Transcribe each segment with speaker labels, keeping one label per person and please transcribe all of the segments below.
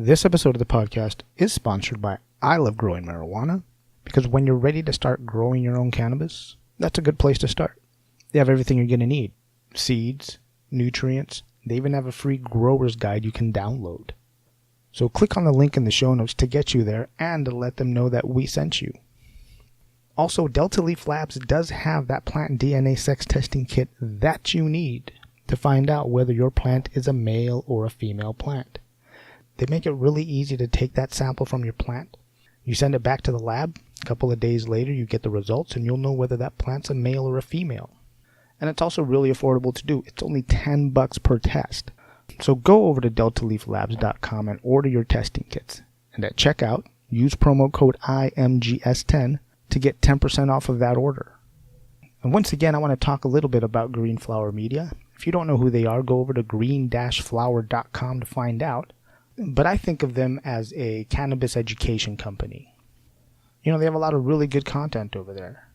Speaker 1: This episode of the podcast is sponsored by I Love Growing Marijuana, because when you're ready to start growing your own cannabis, that's a good place to start. They have everything you're going to need. Seeds, nutrients. They even have a free grower's guide you can download. So click on the link in the show notes to get you there and to let them know that we sent you. Also, Delta Leaf Labs does have that plant DNA sex testing kit that you need to find out whether your plant is a male or a female plant. They make it really easy to take that sample from your plant. You send it back to the lab. A couple of days later, you get the results and you'll know whether that plant's a male or a female. And it's also really affordable to do. It's only $10 per test. So go over to deltaleaflabs.com and order your testing kits. And at checkout, use promo code IMGS10 to get 10% off of that order. And once again, I want to talk a little bit about Green Flower Media. If you don't know who they are, go over to green-flower.com to find out. But I think of them as a cannabis education company. You know, they have a lot of really good content over there.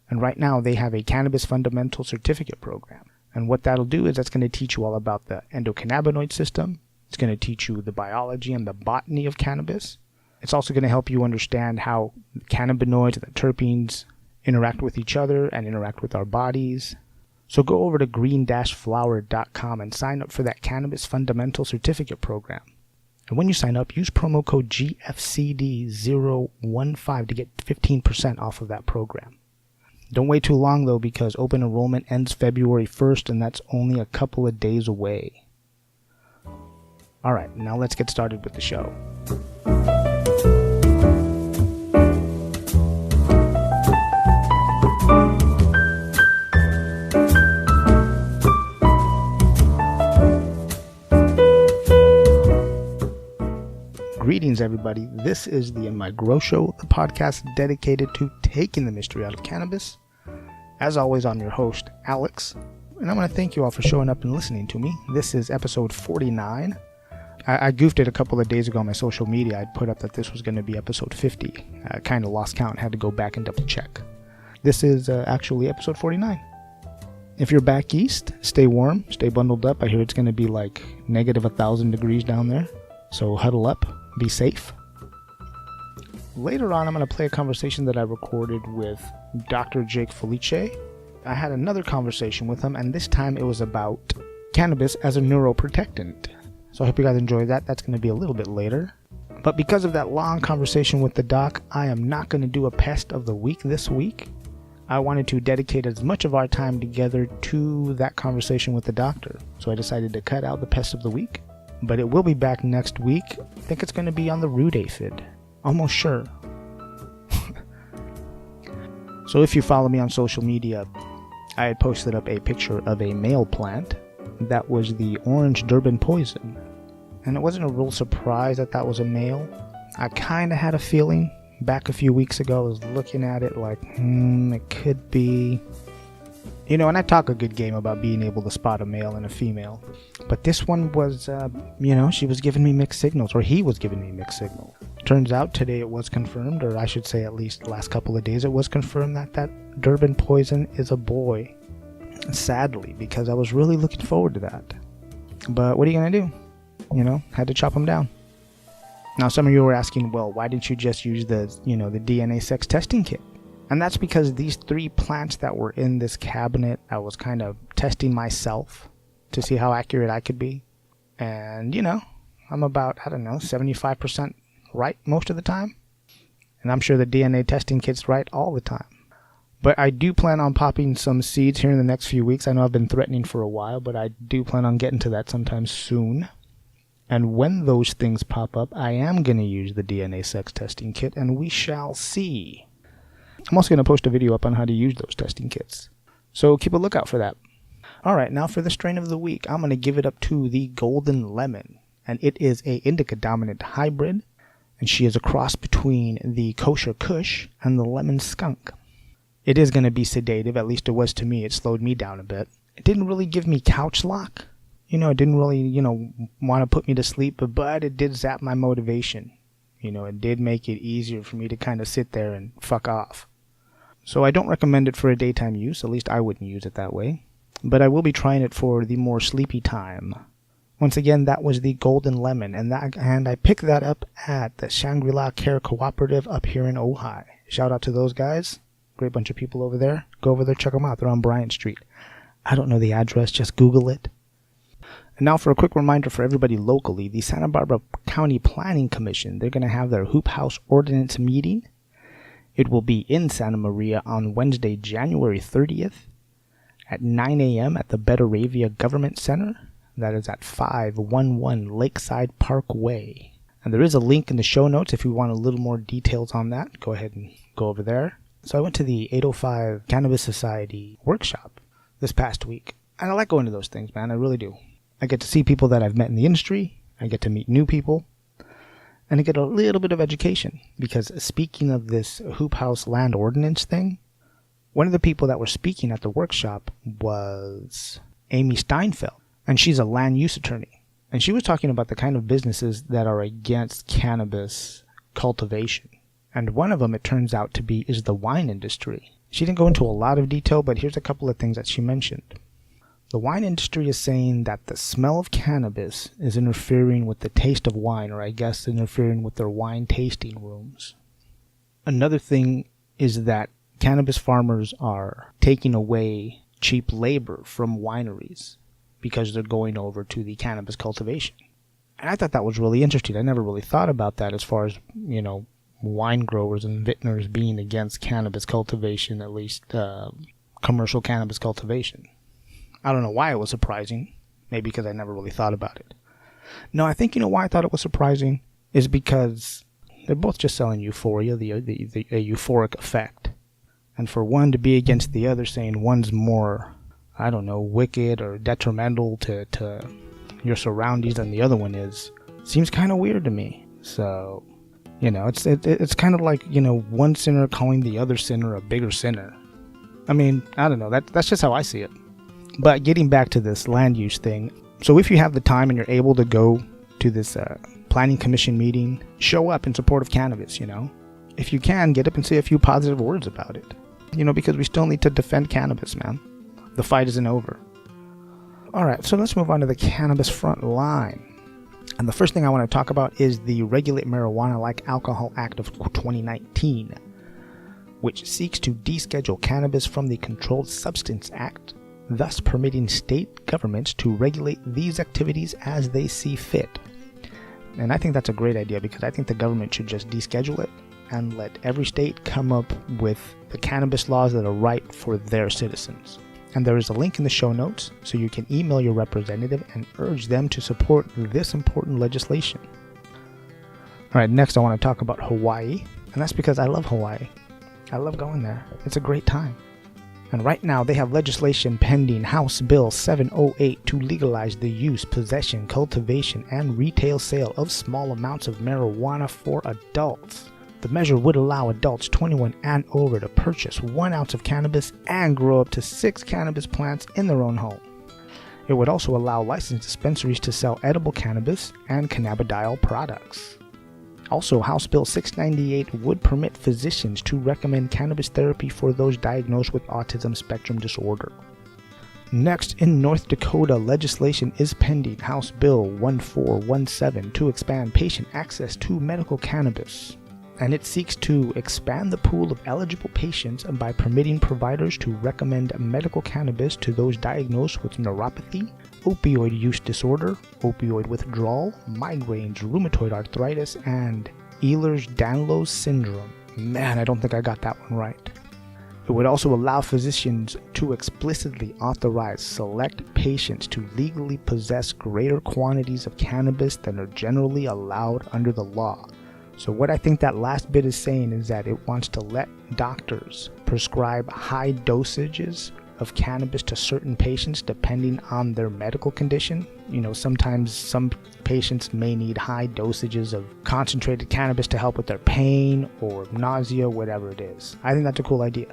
Speaker 1: And right now they have a Cannabis Fundamental Certificate program. And what that'll do is that's going to teach you all about the endocannabinoid system. It's going to teach you the biology and the botany of cannabis. It's also going to help you understand how cannabinoids and the terpenes interact with each other and interact with our bodies. So go over to green-flower.com and sign up for that Cannabis Fundamental Certificate program. And when you sign up, use promo code GFCD015 to get 15% off of that program. Don't wait too long though, because open enrollment ends February 1st and that's only a couple of days away. Alright, now let's get started with the show. Greetings, everybody. This is the In My Grow Show, the podcast dedicated to taking the mystery out of cannabis. As always, I'm your host, Alex, and I want to thank you all for showing up and listening to me. This is episode 49. I goofed it a couple of days ago on my social media. I put up that this was going to be episode 50. I kind of lost count and had to go back and double check. This is actually episode 49. If you're back east, stay warm, stay bundled up. I hear it's going to be like negative 1,000 degrees down there, so huddle up. Be safe. Later on, I'm going to play a conversation that I recorded with Dr. Jake Felice. I had another conversation with him, and this time it was about cannabis as a neuroprotectant. So I hope you guys enjoy that. That's going to be a little bit later. But because of that long conversation with the doc, I am not going to do a pest of the week this week. I wanted to dedicate as much of our time together to that conversation with the doctor. So I decided to cut out the pest of the week. But it will be back next week. I think it's going to be on the root aphid. Almost sure. So if you follow me on social media, I had posted up a picture of a male plant that was the orange Durban poison. And it wasn't a real surprise that that was a male. I kind of had a feeling back a few weeks ago. I was looking at it like, it could be... You know, and I talk a good game about being able to spot a male and a female. But this one was, she was giving me mixed signals, or he was giving me mixed signals. Turns out today it was confirmed, or I should say at least the last couple of days, it was confirmed that that Durban poison is a boy. Sadly, because I was really looking forward to that. But what are you going to do? You know, had to chop him down. Now some of you were asking, well, why didn't you just use the DNA sex testing kit? And that's because these 3 plants that were in this cabinet, I was kind of testing myself to see how accurate I could be. And, I'm about, 75% right most of the time. And I'm sure the DNA testing kit's right all the time. But I do plan on popping some seeds here in the next few weeks. I know I've been threatening for a while, but I do plan on getting to that sometime soon. And when those things pop up, I am going to use the DNA sex testing kit, and we shall see. I'm also going to post a video up on how to use those testing kits. So keep a lookout for that. Alright, now for the strain of the week, I'm going to give it up to the Golden Lemon. And it is a indica dominant hybrid. And she is a cross between the Kosher Kush and the Lemon Skunk. It is going to be sedative, at least it was to me. It slowed me down a bit. It didn't really give me couch lock. It didn't really, want to put me to sleep, but it did zap my motivation. It did make it easier for me to kind of sit there and fuck off. So I don't recommend it for a daytime use, at least I wouldn't use it that way. But I will be trying it for the more sleepy time. Once again, that was the Golden Lemon, and I picked that up at the Shangri-La Care Cooperative up here in Ojai. Shout out to those guys. Great bunch of people over there. Go over there, check them out. They're on Bryant Street. I don't know the address, just Google it. And now for a quick reminder for everybody locally, the Santa Barbara County Planning Commission, they're going to have their Hoop House Ordinance meeting. It will be in Santa Maria on Wednesday, January 30th at 9 a.m. at the Betaravia Government Center. That is at 511 Lakeside Parkway. And there is a link in the show notes if you want a little more details on that. Go ahead and go over there. So I went to the 805 Cannabis Society workshop this past week. And I like going to those things, man. I really do. I get to see people that I've met in the industry. I get to meet new people. And I get a little bit of education. Because speaking of this Hoop House land ordinance thing, one of the people that were speaking at the workshop was Amy Steinfeld. And she's a land use attorney. And she was talking about the kind of businesses that are against cannabis cultivation. And one of them, it turns out to be, is the wine industry. She didn't go into a lot of detail, but here's a couple of things that she mentioned. The wine industry is saying that the smell of cannabis is interfering with the taste of wine, or I guess interfering with their wine tasting rooms. Another thing is that cannabis farmers are taking away cheap labor from wineries, because they're going over to the cannabis cultivation. And I thought that was really interesting. I never really thought about that as far as, wine growers and vintners being against cannabis cultivation, at least commercial cannabis cultivation. I don't know why it was surprising. Maybe because I never really thought about it. No, I think why I thought it was surprising is because they're both just selling euphoria, the euphoric effect. And for one to be against the other, saying one's more, I don't know, wicked or detrimental to your surroundings than the other one is, seems kind of weird to me. So, it's kind of like, one sinner calling the other sinner a bigger sinner. I mean, I don't know, that's just how I see it. But getting back to this land use thing, so if you have the time and you're able to go to this planning commission meeting, show up in support of cannabis, If you can, get up and say a few positive words about it. Because we still need to defend cannabis, man. The fight isn't over. Alright, so let's move on to the cannabis front line. And the first thing I want to talk about is the Regulate Marijuana Like Alcohol Act of 2019, which seeks to deschedule cannabis from the Controlled Substance Act, thus permitting state governments to regulate these activities as they see fit. And I think that's a great idea, because I think the government should just deschedule it and let every state come up with the cannabis laws that are right for their citizens. And there is a link in the show notes, so you can email your representative and urge them to support this important legislation. Alright, next I want to talk about Hawaii, and that's because I love Hawaii. I love going there. It's a great time. And right now they have legislation pending, House Bill 708, to legalize the use, possession, cultivation, and retail sale of small amounts of marijuana for adults. The measure would allow adults 21 and over to purchase 1 ounce of cannabis and grow up to 6 cannabis plants in their own home. It would also allow licensed dispensaries to sell edible cannabis and cannabidiol products. Also, House Bill 698 would permit physicians to recommend cannabis therapy for those diagnosed with autism spectrum disorder. Next, in North Dakota, legislation is pending, House Bill 1417, to expand patient access to medical cannabis. And it seeks to expand the pool of eligible patients by permitting providers to recommend medical cannabis to those diagnosed with neuropathy, opioid use disorder, opioid withdrawal, migraines, rheumatoid arthritis, and Ehlers-Danlos syndrome. Man, I don't think I got that one right. It would also allow physicians to explicitly authorize select patients to legally possess greater quantities of cannabis than are generally allowed under the law. So what I think that last bit is saying is that it wants to let doctors prescribe high dosages of cannabis to certain patients depending on their medical condition. Sometimes some patients may need high dosages of concentrated cannabis to help with their pain or nausea, whatever it is. I think that's a cool idea.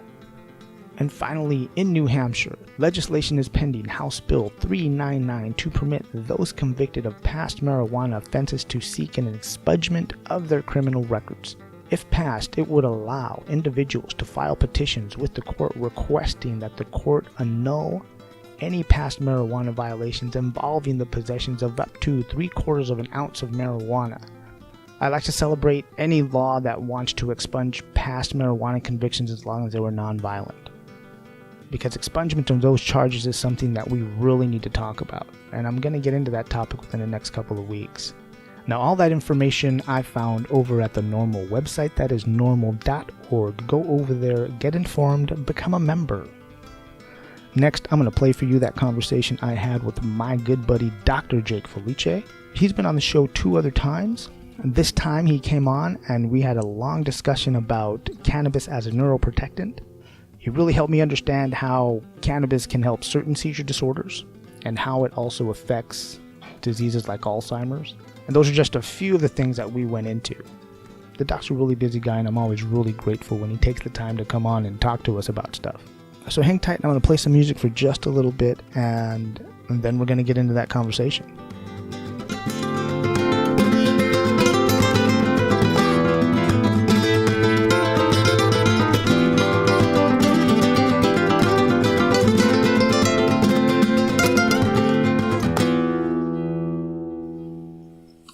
Speaker 1: And finally, in New Hampshire, legislation is pending, House Bill 399, to permit those convicted of past marijuana offenses to seek an expungement of their criminal records. If passed, it would allow individuals to file petitions with the court requesting that the court annul any past marijuana violations involving the possessions of up to 3/4 of an ounce of marijuana. I like to celebrate any law that wants to expunge past marijuana convictions as long as they were non-violent, because expungement of those charges is something that we really need to talk about, and I'm going to get into that topic within the next couple of weeks. Now, all that information I found over at the NORML website. That is normal.org. Go over there, get informed, become a member. Next, I'm going to play for you that conversation I had with my good buddy Dr. Jake Felice. He's been on the show 2 other times. This time he came on and we had a long discussion about cannabis as a neuroprotectant. He really helped me understand how cannabis can help certain seizure disorders and how it also affects diseases like Alzheimer's. And those are just a few of the things that we went into. The doc's a really busy guy, and I'm always really grateful when he takes the time to come on and talk to us about stuff. So hang tight, and I'm going to play some music for just a little bit, and then we're going to get into that conversation.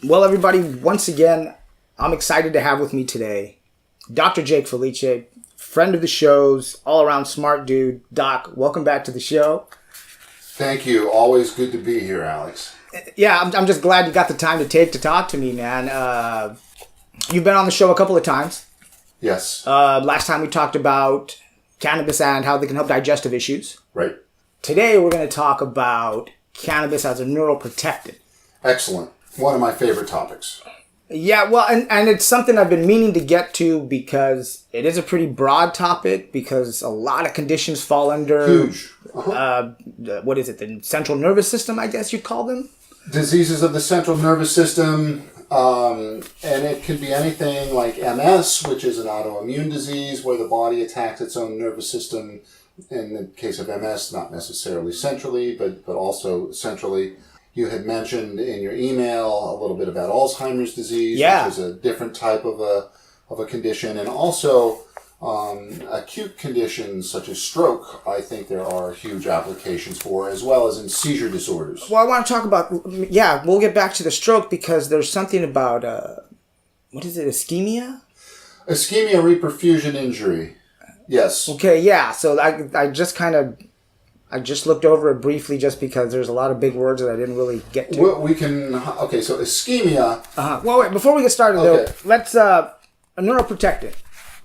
Speaker 1: Well, everybody, once again, I'm excited to have with me today Dr. Jake Felice, friend of the shows, all-around smart dude. Doc, welcome back to the show.
Speaker 2: Thank you. Always good to be here, Alex.
Speaker 1: Yeah, I'm just glad you got the time to talk to me, man. You've been on the show a couple of times.
Speaker 2: Yes.
Speaker 1: Last time we talked about cannabis and how they can help digestive issues.
Speaker 2: Right.
Speaker 1: Today we're going to talk about cannabis as a neuroprotectant.
Speaker 2: Excellent. One of my favorite topics.
Speaker 1: Yeah, well, and it's something I've been meaning to get to because it is a pretty broad topic, because a lot of conditions fall under...
Speaker 2: Huge.
Speaker 1: What is it? The central nervous system, I guess you'd call them?
Speaker 2: Diseases of the central nervous system, and it could be anything like MS, which is an autoimmune disease where the body attacks its own nervous system. In the case of MS, not necessarily centrally, but also centrally. You had mentioned in your email a little bit about Alzheimer's disease, which is a different type of a condition, and also acute conditions such as stroke. I think there are huge applications for, as well as in seizure disorders.
Speaker 1: Well, I want to talk about, we'll get back to the stroke because there's something about, what is it, ischemia?
Speaker 2: Ischemia, reperfusion injury. Yes.
Speaker 1: Okay, yeah. So I just looked over it briefly just because there's a lot of big words that I didn't really get to.
Speaker 2: So ischemia...
Speaker 1: Well, wait, before we get started, though, let's... a neuroprotectant.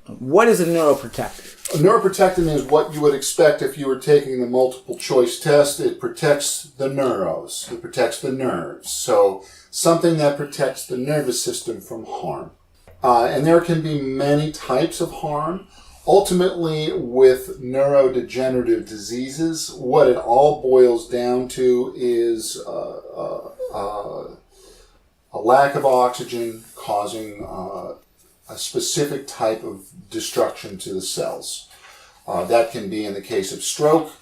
Speaker 1: What is a neuroprotectant?
Speaker 2: A neuroprotectant is what you would expect if you were taking the multiple choice test. It protects the neuros. It protects the nerves. So something that protects the nervous system from harm. And there can be many types of harm. Ultimately, with neurodegenerative diseases, what it all boils down to is a lack of oxygen causing a specific type of destruction to the cells. That can be in the case of stroke,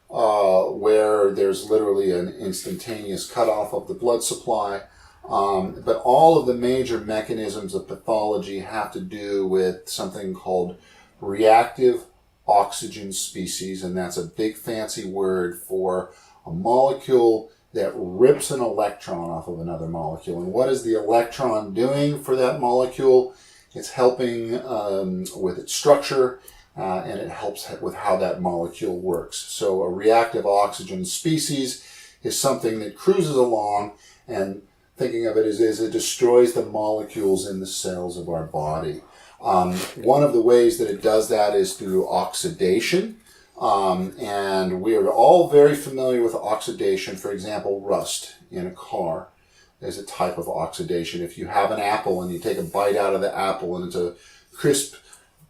Speaker 2: where there's literally an instantaneous cutoff of the blood supply. But all of the major mechanisms of pathology have to do with something called reactive oxygen species, and that's a big fancy word for a molecule that rips an electron off of another molecule. And what is the electron doing for that molecule? It's helping with its structure, and it helps with how that molecule works. So a reactive oxygen species is something that cruises along, and thinking of it as it destroys the molecules in the cells of our body. One of the ways that it does that is through oxidation, and we are all very familiar with oxidation. For example, rust in a car is a type of oxidation. If you have an apple and you take a bite out of the apple and it's a crisp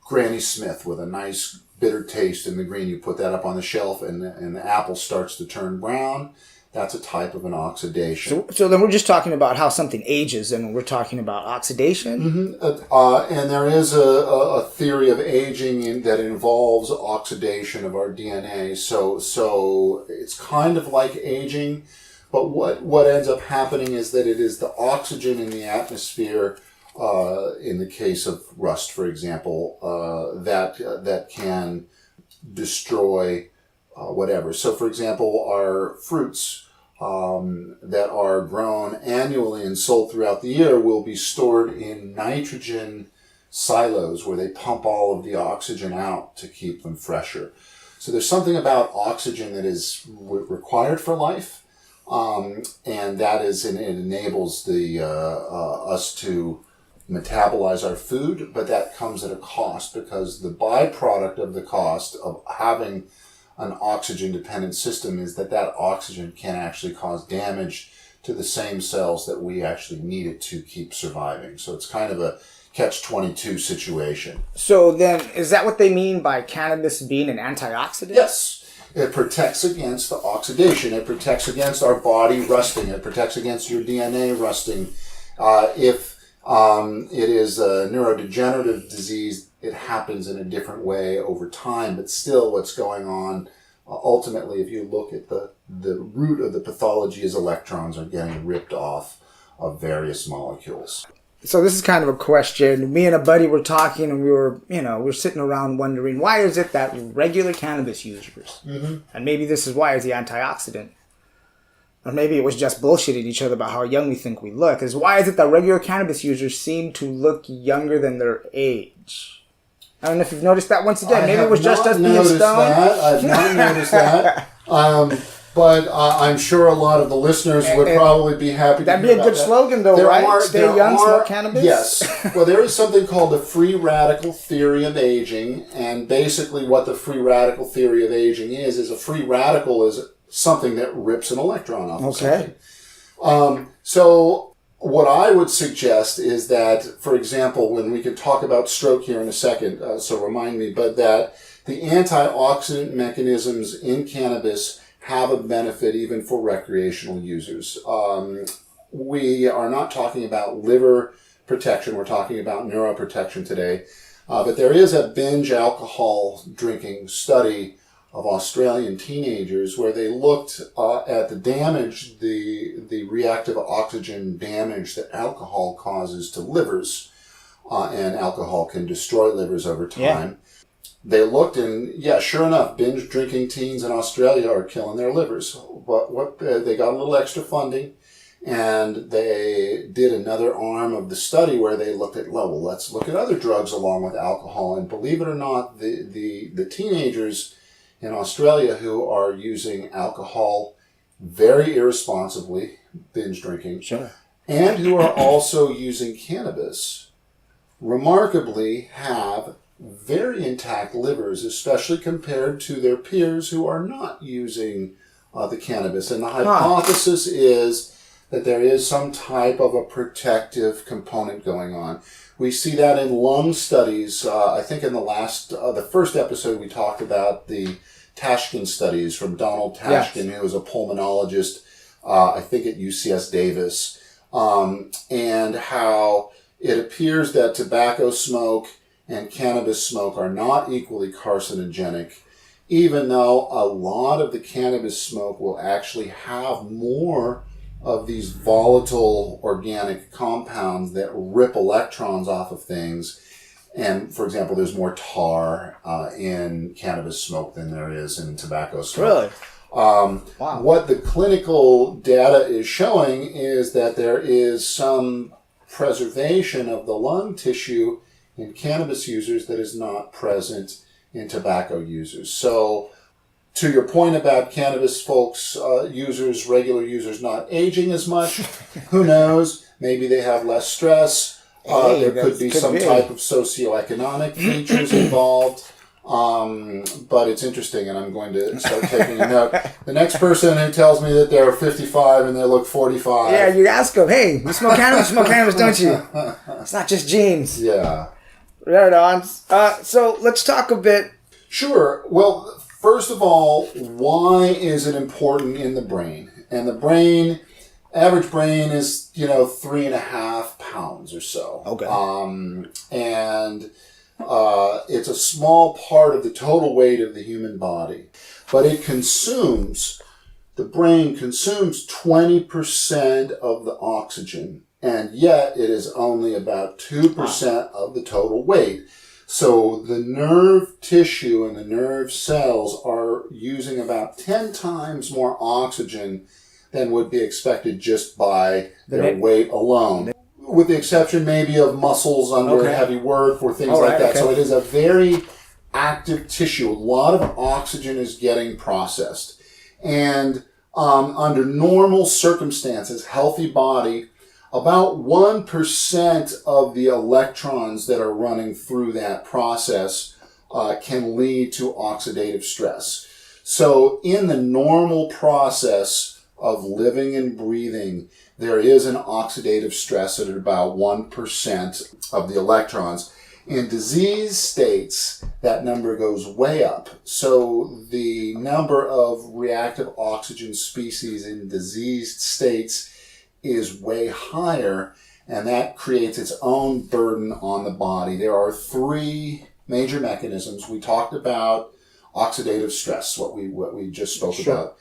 Speaker 2: Granny Smith with a nice bitter taste in the green, you put that up on the shelf and the apple starts to turn brown. That's a type of an oxidation.
Speaker 1: So then we're just talking about how something ages, and we're talking about oxidation?
Speaker 2: Mm-hmm. And there is a theory of aging that involves oxidation of our DNA. So it's kind of like aging, but what ends up happening is that it is the oxygen in the atmosphere, in the case of rust, for example, that can destroy whatever. So, for example, our fruits that are grown annually and sold throughout the year will be stored in nitrogen silos where they pump all of the oxygen out to keep them fresher. So there's something about oxygen that is required for life, and that is, and it enables us to metabolize our food, but that comes at a cost, because the byproduct of the cost of having an oxygen-dependent system is that oxygen can actually cause damage to the same cells that we actually need it to keep surviving. So it's kind of a catch-22 situation.
Speaker 1: So then, is that what they mean by cannabis being an antioxidant?
Speaker 2: Yes. It protects against the oxidation. It protects against our body rusting. It protects against your DNA rusting. If it is a neurodegenerative disease, it happens in a different way over time, but still what's going on, ultimately, if you look at the root of the pathology, is electrons are getting ripped off of various molecules.
Speaker 1: So this is kind of a question. Me and a buddy were talking, and we were sitting around wondering, why is it that regular cannabis users, and maybe this is why it's the antioxidant, or maybe it was just bullshitting each other about how young we think we look, is why is it that regular cannabis users seem to look younger than their age? I don't know if you've noticed that once again. Maybe it was just us being stoned.
Speaker 2: I've not noticed that. But I'm sure a lot of the listeners would probably be happy to
Speaker 1: That'd be a good slogan, though, right? Stay young, smoke cannabis?
Speaker 2: Yes. Well, there is something called the free radical theory of aging. And basically what the free radical theory of aging is a free radical is something that rips an electron off of something. So what I would suggest is that, for example, when we can talk about stroke here in a second, so remind me, but that the antioxidant mechanisms in cannabis have a benefit even for recreational users. We are not talking about liver protection, we're talking about neuroprotection today, but there is a binge alcohol drinking study of Australian teenagers where they looked at the damage, the reactive oxygen damage that alcohol causes to livers, and alcohol can destroy livers over time. Yeah. They looked, and sure enough, binge drinking teens in Australia are killing their livers. But they got a little extra funding, and they did another arm of the study where they looked at, well, let's look at other drugs along with alcohol. And believe it or not, the teenagers in Australia who are using alcohol very irresponsibly, binge drinking, and who are also using cannabis, remarkably have very intact livers, especially compared to their peers who are not using the cannabis. And the hypothesis is that there is some type of a protective component going on. We see that in lung studies. I think in the first episode we talked about the Tashkin studies from Donald Tashkin, who was a pulmonologist, I think at UCS Davis, and how it appears that tobacco smoke and cannabis smoke are not equally carcinogenic, even though a lot of the cannabis smoke will actually have more of these volatile organic compounds that rip electrons off of things. And, for example, there's more tar in cannabis smoke than there is in tobacco smoke.
Speaker 1: Really?
Speaker 2: Wow. What the clinical data is showing is that there is some preservation of the lung tissue in cannabis users that is not present in tobacco users. So, to your point about cannabis folks, regular users not aging as much, who knows? Maybe they have less stress. There could be some type of socioeconomic features involved. But it's interesting, and I'm going to start taking a note. The next person who tells me that they're 55 and they look 45.
Speaker 1: Yeah, you ask them, hey, you smoke cannabis, don't you? It's not just genes.
Speaker 2: Yeah.
Speaker 1: Right on. So let's talk a bit.
Speaker 2: Sure. Well, first of all, why is it important in the brain? And the brain, average brain is, 3.5 pounds or so.
Speaker 1: Okay.
Speaker 2: And it's a small part of the total weight of the human body. But the brain consumes 20% of the oxygen, and yet it is only about 2% of the total weight. So the nerve tissue and the nerve cells are using about 10 times more oxygen than would be expected just by their weight alone. With the exception maybe of muscles under heavy work or things like that. So it is a very active tissue. A lot of oxygen is getting processed. And under normal circumstances, healthy body, about 1% of the electrons that are running through that process can lead to oxidative stress. So in the normal process of living and breathing, there is an oxidative stress at about 1% of the electrons. In disease states, that number goes way up. So the number of reactive oxygen species in diseased states is way higher, and that creates its own burden on the body. There are 3 major mechanisms. We talked about oxidative stress, what we just spoke about.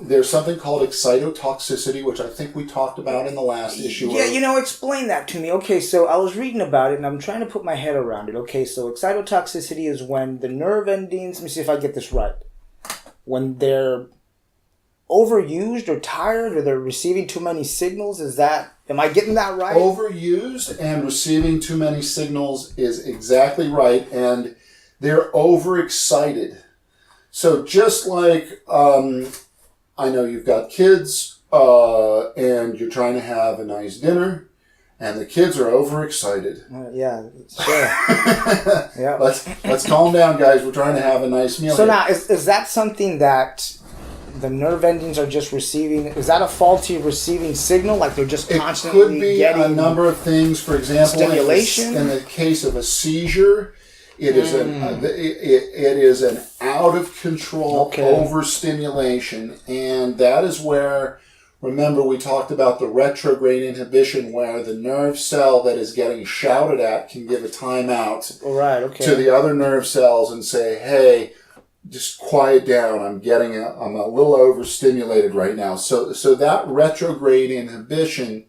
Speaker 2: There's something called excitotoxicity, which I think we talked about in the last issue.
Speaker 1: Yeah, explain that to me. Okay, so I was reading about it, and I'm trying to put my head around it. Okay, so excitotoxicity is when the nerve endings, let me see if I get this right, when they're overused or tired or they're receiving too many signals. Am I getting that right?
Speaker 2: Overused and receiving too many signals is exactly right, and they're overexcited. So just like, I know you've got kids, and you're trying to have a nice dinner, and the kids are overexcited.
Speaker 1: Yeah, sure.
Speaker 2: Yeah. Let's calm down, guys. We're trying to have a nice meal.
Speaker 1: So now, is that something that the nerve endings are just receiving? Is that a faulty receiving signal? Like they're just constantly
Speaker 2: getting... It could be a number of things. For example,
Speaker 1: stimulation?
Speaker 2: In the case of a seizure, it is an out of control overstimulation, and that is where, remember, we talked about the retrograde inhibition, where the nerve cell that is getting shouted at can give a timeout to the other nerve cells and say, "Hey, just quiet down. I'm a little overstimulated right now." So that retrograde inhibition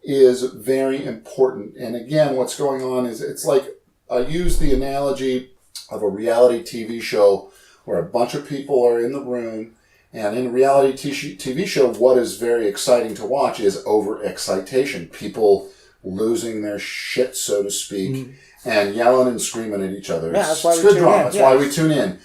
Speaker 2: is very important. And again, what's going on is it's like, I use the analogy of a reality TV show where a bunch of people are in the room, and in a reality TV show, what is very exciting to watch is overexcitation. People losing their shit, so to speak, and yelling and screaming at each other.
Speaker 1: Yeah,
Speaker 2: it's good drama. That's why we tune in.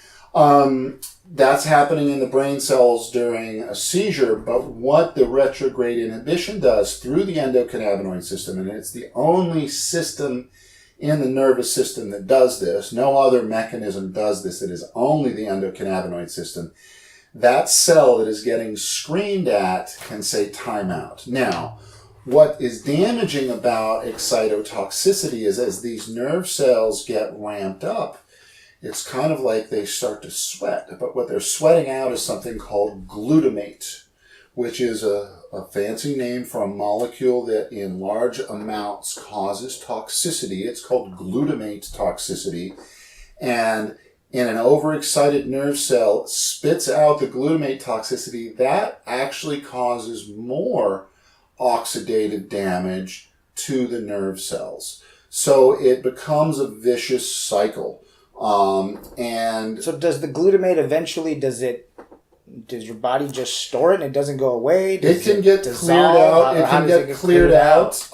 Speaker 2: That's happening in the brain cells during a seizure, but what the retrograde inhibition does through the endocannabinoid system, and it's the only system in the nervous system that does this, no other mechanism does this, it is only the endocannabinoid system. That cell that is getting screamed at can say timeout. Now, what is damaging about excitotoxicity is as these nerve cells get ramped up, it's kind of like they start to sweat, but what they're sweating out is something called glutamate, which is a fancy name for a molecule that in large amounts causes toxicity. It's called glutamate toxicity. And in an overexcited nerve cell spits out the glutamate toxicity. That actually causes more oxidative damage to the nerve cells. So it becomes a vicious cycle. And
Speaker 1: so does the glutamate eventually, does your body just store it and it doesn't go away?
Speaker 2: It can get cleared out. It can get cleared out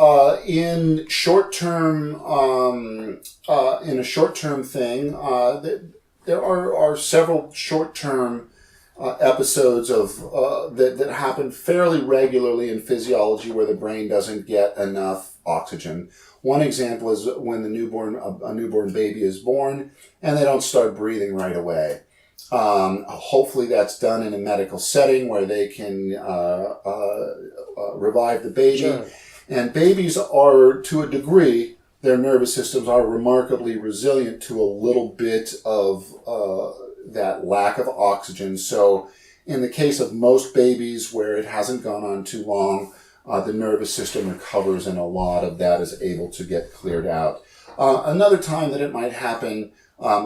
Speaker 2: in short-term. In a short-term thing, there are several short-term episodes of that happen fairly regularly in physiology where the brain doesn't get enough oxygen. One example is when a newborn baby is born and they don't start breathing right away. Hopefully that's done in a medical setting where they can revive the baby.
Speaker 1: Sure.
Speaker 2: And babies are, to a degree, their nervous systems are remarkably resilient to a little bit of that lack of oxygen. So in the case of most babies where it hasn't gone on too long, the nervous system recovers and a lot of that is able to get cleared out. Another time that it might happen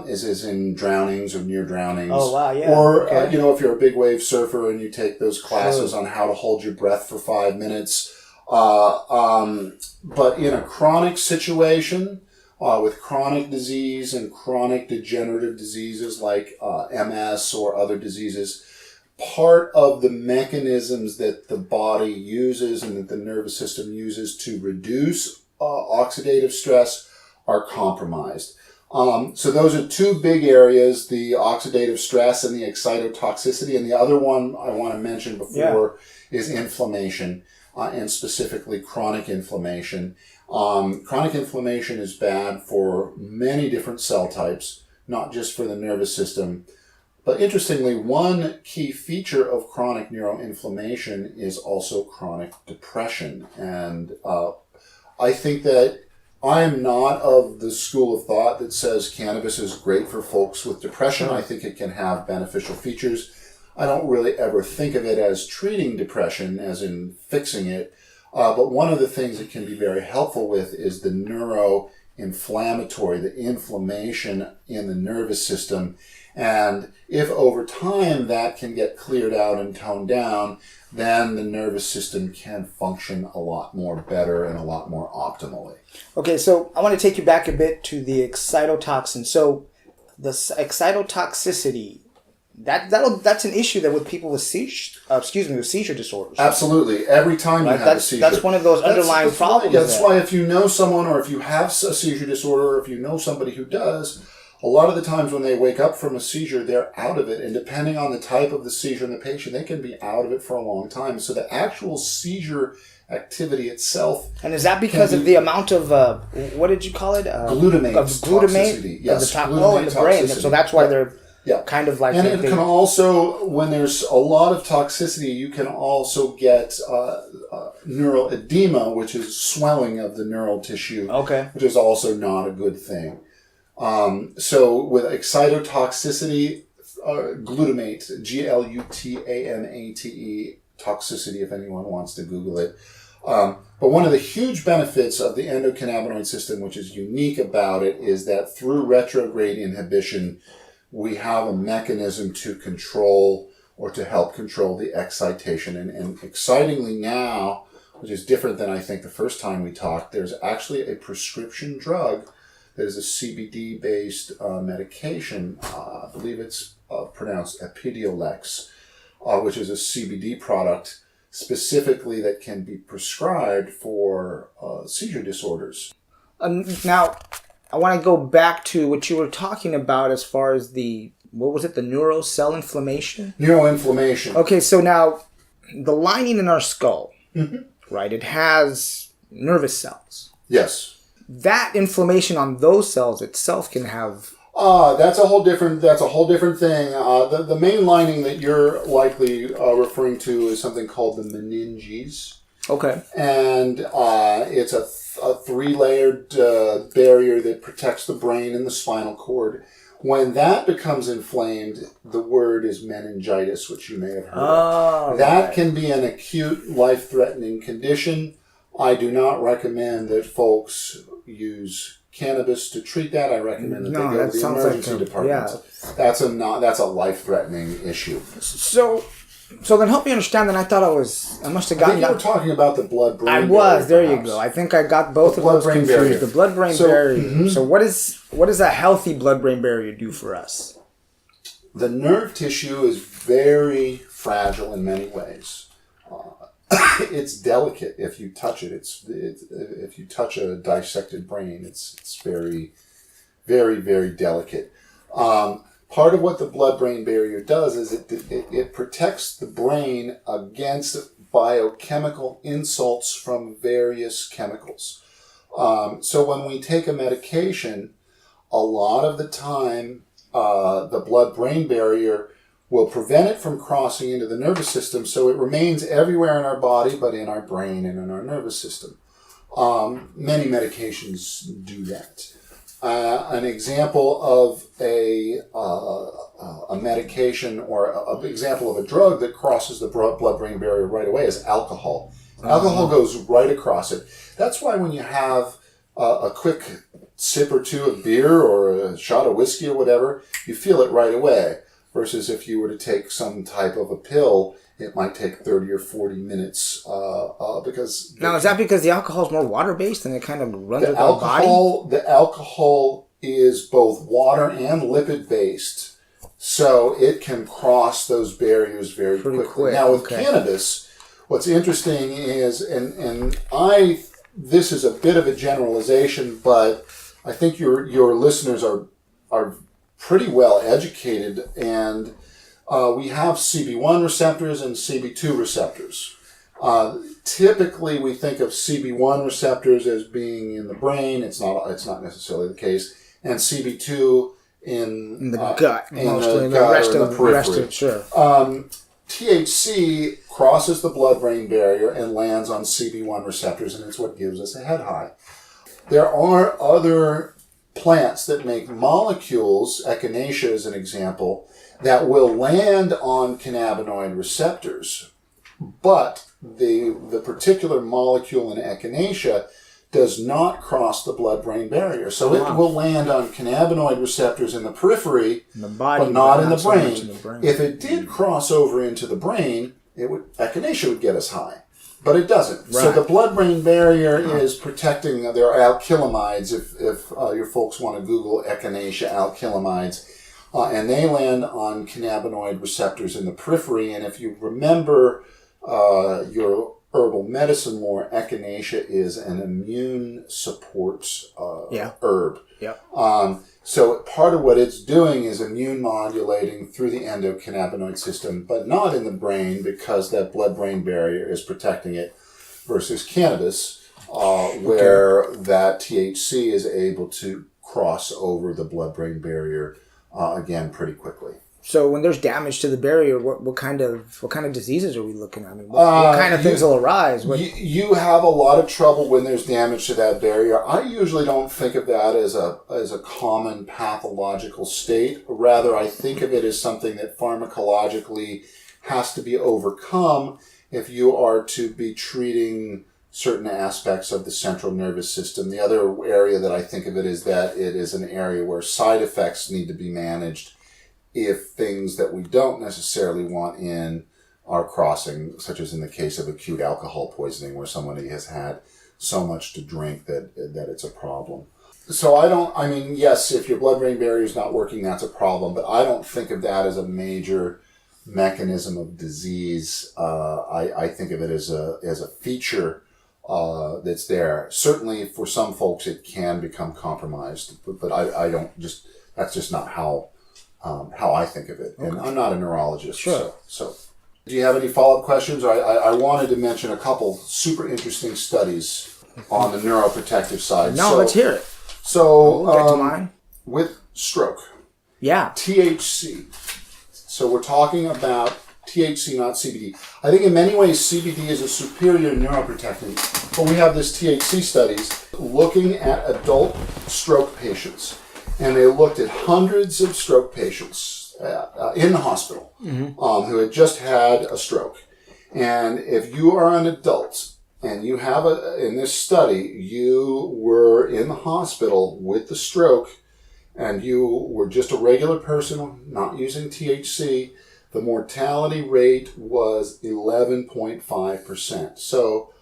Speaker 2: is in drownings or near drownings.
Speaker 1: Oh, wow, yeah.
Speaker 2: Or, if you're a big wave surfer and you take those classes on how to hold your breath for 5 minutes. But in a chronic situation, with chronic disease and chronic degenerative diseases like MS or other diseases, part of the mechanisms that the body uses and that the nervous system uses to reduce oxidative stress are compromised. So those are two big areas, the oxidative stress and the excitotoxicity. And the other one I want to mention before is inflammation, and specifically chronic inflammation. Chronic inflammation is bad for many different cell types, not just for the nervous system. But interestingly, one key feature of chronic neuroinflammation is also chronic depression. And I think that I'm not of the school of thought that says cannabis is great for folks with depression. I think it can have beneficial features. I don't really ever think of it as treating depression, as in fixing it. But one of the things it can be very helpful with is the neuroinflammatory, the inflammation in the nervous system. And if over time that can get cleared out and toned down, then the nervous system can function a lot more better and a lot more optimally.
Speaker 1: Okay, so I want to take you back a bit to the excitotoxin. So the excitotoxicity, that's an issue that with people with seizure disorders.
Speaker 2: Absolutely. Every time you have a seizure.
Speaker 1: That's one of those underlying problems.
Speaker 2: That's why if you know someone, or if you have a seizure disorder, or if you know somebody who does, a lot of the times when they wake up from a seizure, they're out of it. And depending on the type of the seizure in the patient, they can be out of it for a long time. So the actual seizure activity itself.
Speaker 1: And is that because of the amount of, what did you call it?
Speaker 2: Glutamate.
Speaker 1: Of glutamate?
Speaker 2: Toxicity. Yes.
Speaker 1: Glutamate in the brain. So that's why they're kind of like...
Speaker 2: And it can also, when there's a lot of toxicity, you can also get neural edema, which is swelling of the neural tissue.
Speaker 1: Okay.
Speaker 2: Which is also not a good thing. So with excitotoxicity, glutamate, glutamate, toxicity, if anyone wants to Google it. But one of the huge benefits of the endocannabinoid system, which is unique about it, is that through retrograde inhibition, we have a mechanism to control or to help control the excitation. And excitingly now, which is different than I think the first time we talked, there's actually a prescription drug that is a CBD-based medication. I believe it's pronounced Epidiolex, which is a CBD product specifically that can be prescribed for seizure disorders.
Speaker 1: Now, I want to go back to what you were talking about as far as the neural cell inflammation?
Speaker 2: Neuroinflammation.
Speaker 1: Okay, so now, the lining in our skull, right, it has nervous cells.
Speaker 2: Yes.
Speaker 1: That inflammation on those cells itself can have...
Speaker 2: That's a whole different thing. The main lining that you're likely referring to is something called the meninges.
Speaker 1: Okay.
Speaker 2: And it's a three-layered barrier that protects the brain and the spinal cord. When that becomes inflamed, the word is meningitis, which you may have heard of. That can be an acute, life-threatening condition. I do not recommend that folks use cannabis to treat that. I recommend that they go to the emergency department. That's a life-threatening issue.
Speaker 1: So then help me understand. Then I must have gotten.
Speaker 2: I think you were talking about the blood-brain barrier.
Speaker 1: I was. There you go. I think I got both of those confused. Barrier. The blood-brain barrier. Mm-hmm. So what does a healthy blood-brain barrier do for us?
Speaker 2: The nerve tissue is very fragile in many ways. It's delicate if you touch it. If you touch a dissected brain, it's very, very, very delicate. Part of what the blood-brain barrier does is it protects the brain against biochemical insults from various chemicals. So when we take a medication, a lot of the time the blood-brain barrier will prevent it from crossing into the nervous system, so it remains everywhere in our body, but in our brain and in our nervous system. Many medications do that. An example of a medication or an example of a drug that crosses the blood-brain barrier right away is alcohol. Alcohol goes right across it. That's why when you have a quick sip or two of beer or a shot of whiskey or whatever, you feel it right away. versus if you were to take some type of a pill, it might take 30 or 40 minutes because...
Speaker 1: Now, is that because the alcohol is more water-based and it kind of runs with the body?
Speaker 2: The alcohol is both water and lipid-based, so it can cross those barriers very quickly. Now, with cannabis, what's interesting is, this is a bit of a generalization, but I think your listeners are pretty well educated, and we have CB1 receptors and CB2 receptors. Typically, we think of CB1 receptors as being in the brain. It's not necessarily the case, and CB2 in the gut, mostly in the rest of the periphery. Sure. THC crosses the blood-brain barrier and lands on CB1 receptors, and it's what gives us a head high. There are other plants that make molecules, echinacea is an example, that will land on cannabinoid receptors, but the particular molecule in echinacea does not cross the blood-brain barrier. So it will land on cannabinoid receptors in the periphery, in the body, but not in the brain. So in the brain. If it did cross over into the brain, echinacea would get us high. But it doesn't. Right. So the blood-brain barrier is protecting. There are alkylamides, if your folks want to Google echinacea alkylamides, and they land on cannabinoid receptors in the periphery. And if you remember your herbal medicine lore, echinacea is an immune support herb. Yeah. So part of what it's doing is immune modulating through the endocannabinoid system, but not in the brain because that blood-brain barrier is protecting it, versus cannabis, where that THC is able to cross over the blood-brain barrier again pretty quickly.
Speaker 1: So when there's damage to the barrier, what kind of diseases are we looking at? I mean, what kind of things will arise?
Speaker 2: You have a lot of trouble when there's damage to that barrier. I usually don't think of that as a common pathological state. Rather, I think of it as something that pharmacologically has to be overcome if you are to be treating certain aspects of the central nervous system. The other area that I think of it is that it is an area where side effects need to be managed if things that we don't necessarily want in are crossing, such as in the case of acute alcohol poisoning, where somebody has had so much to drink that it's a problem. So yes, if your blood-brain barrier is not working, that's a problem, but I don't think of that as a major mechanism of disease. I think of it as a feature that's there. Certainly for some folks it can become compromised, but that's just not how I think of it. And I'm not a neurologist. Sure. So do you have any follow-up questions? I wanted to mention a couple super interesting studies on the neuroprotective side.
Speaker 1: No, let's hear it.
Speaker 2: So
Speaker 1: we'll get to mine.
Speaker 2: With stroke.
Speaker 1: Yeah.
Speaker 2: THC. So we're talking about THC, not CBD. I think in many ways CBD is a superior neuroprotectant, but we have this THC studies looking at adult stroke patients. And they looked at hundreds of stroke patients in the hospital who had just had a stroke. And if you are an adult and you have in this study, you were in the hospital with the stroke and you were just a regular person not using THC, the mortality rate was 11.5%. So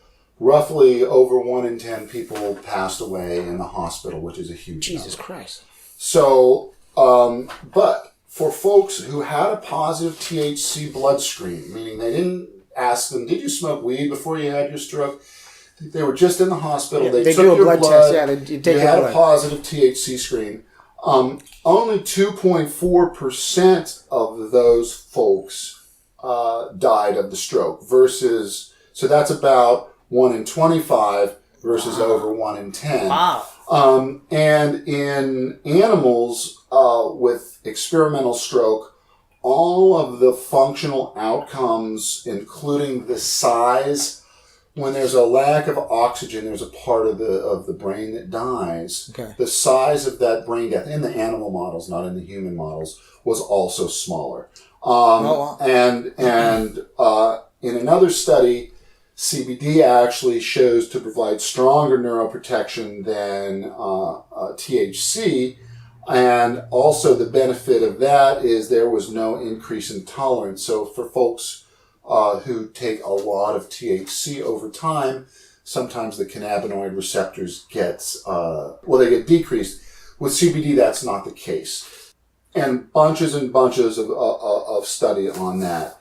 Speaker 2: roughly over 1 in 10 people passed away in the hospital, which is a huge number.
Speaker 1: Jesus Christ.
Speaker 2: So, but for folks who had a positive THC blood screen, meaning they didn't ask them, did you smoke weed before you had your stroke? They were just in the hospital.
Speaker 1: Yeah,
Speaker 2: they
Speaker 1: took
Speaker 2: took
Speaker 1: your
Speaker 2: blood
Speaker 1: test. Yeah, they take
Speaker 2: you had
Speaker 1: blood.
Speaker 2: A positive THC screen. Only 2.4% of those folks died of the stroke versus, so that's about 1 in 25 versus over 1 in 10.
Speaker 1: Wow.
Speaker 2: And in animals with experimental stroke, all of the functional outcomes, including the size, when there's a lack of oxygen, there's a part of the brain that dies. Okay. The size of that brain death in the animal models, not in the human models, was also smaller. And in another study, CBD actually shows to provide stronger neuroprotection than THC, And also the benefit of that is there was no increase in tolerance. So for folks who take a lot of THC over time, sometimes the cannabinoid receptors get decreased. With CBD, that's not the case. And bunches of study on that.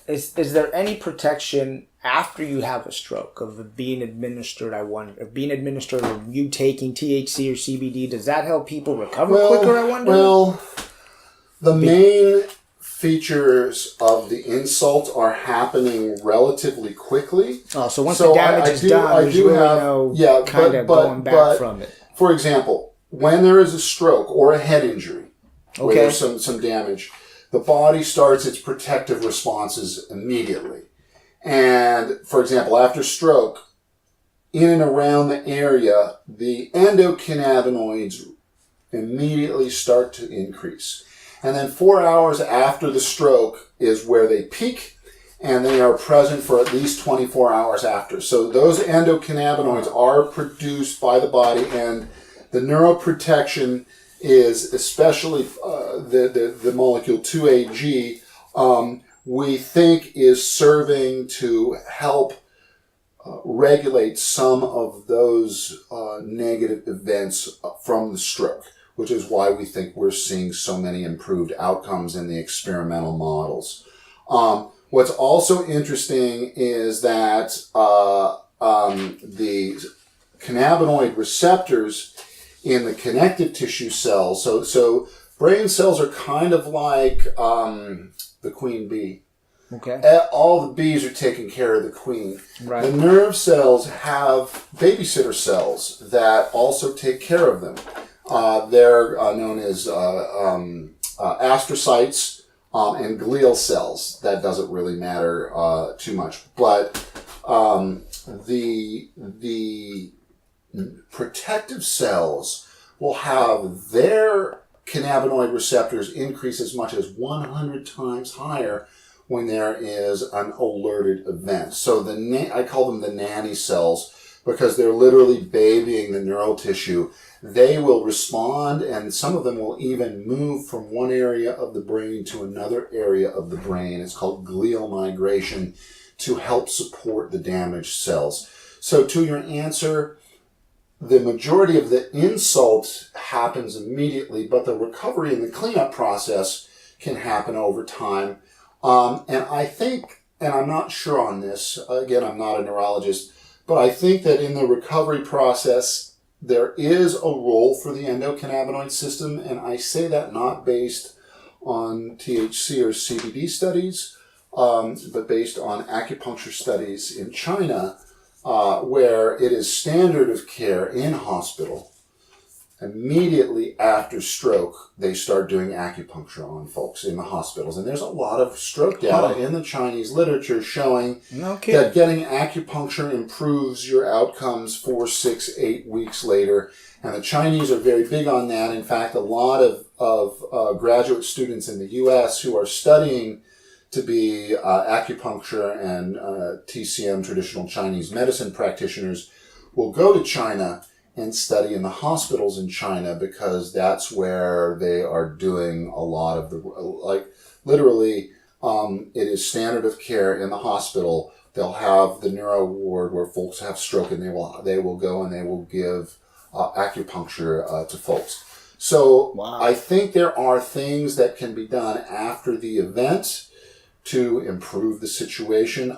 Speaker 1: Is there any protection after you have a stroke of being administered? Or you taking THC or CBD? Does that help people recover quicker? I wonder.
Speaker 2: Well, the main features of the insult are happening relatively quickly.
Speaker 1: Oh, so once the damage is done, there's really no going back from it.
Speaker 2: For example, when there is a stroke or a head injury, where there's some damage, the body starts its protective responses immediately. And, for example, after stroke, in and around the area, the endocannabinoids immediately start to increase. And then 4 hours after the stroke is where they peak, and they are present for at least 24 hours after. So those endocannabinoids are produced by the body, and the neuroprotection is especially the molecule 2AG, we think is serving to help regulate some of those negative events from the stroke, which is why we think we're seeing so many improved outcomes in the experimental models. What's also interesting is that the cannabinoid receptors in the connective tissue cells, so brain cells are kind of like the queen bee.
Speaker 1: Okay.
Speaker 2: All the bees are taking care of the queen.
Speaker 1: Right.
Speaker 2: The nerve cells have babysitter cells that also take care of them. They're known as astrocytes and glial cells. That doesn't really matter too much. But the protective cells will have their cannabinoid receptors increase as much as 100 times higher when there is an alerted event. So I call them the nanny cells because they're literally babying the neural tissue. They will respond, and some of them will even move from one area of the brain to another area of the brain. It's called glial migration to help support the damaged cells. So to your answer, the majority of the insult happens immediately, but the recovery and the cleanup process can happen over time. And I think, and I'm not sure on this, again, I'm not a neurologist, but I think that in the recovery process, there is a role for the endocannabinoid system, and I say that not based on THC or CBD studies, but based on acupuncture studies in China, where it is standard of care in hospital. Immediately after stroke, they start doing acupuncture on folks in the hospitals. And there's a lot of stroke data in the Chinese literature showing that getting acupuncture improves your outcomes 4, 6, 8 weeks later. And the Chinese are very big on that. In fact, a lot of graduate students in the U.S. who are studying to be acupuncture and TCM, traditional Chinese medicine practitioners, will go to China and study in the hospitals in China because that's where they are doing a lot of the, like, literally, it is standard of care in the hospital. They'll have the neuro ward where folks have stroke, and they will go and they will give acupuncture to folks. So I think there are things that can be done after the event to improve the situation.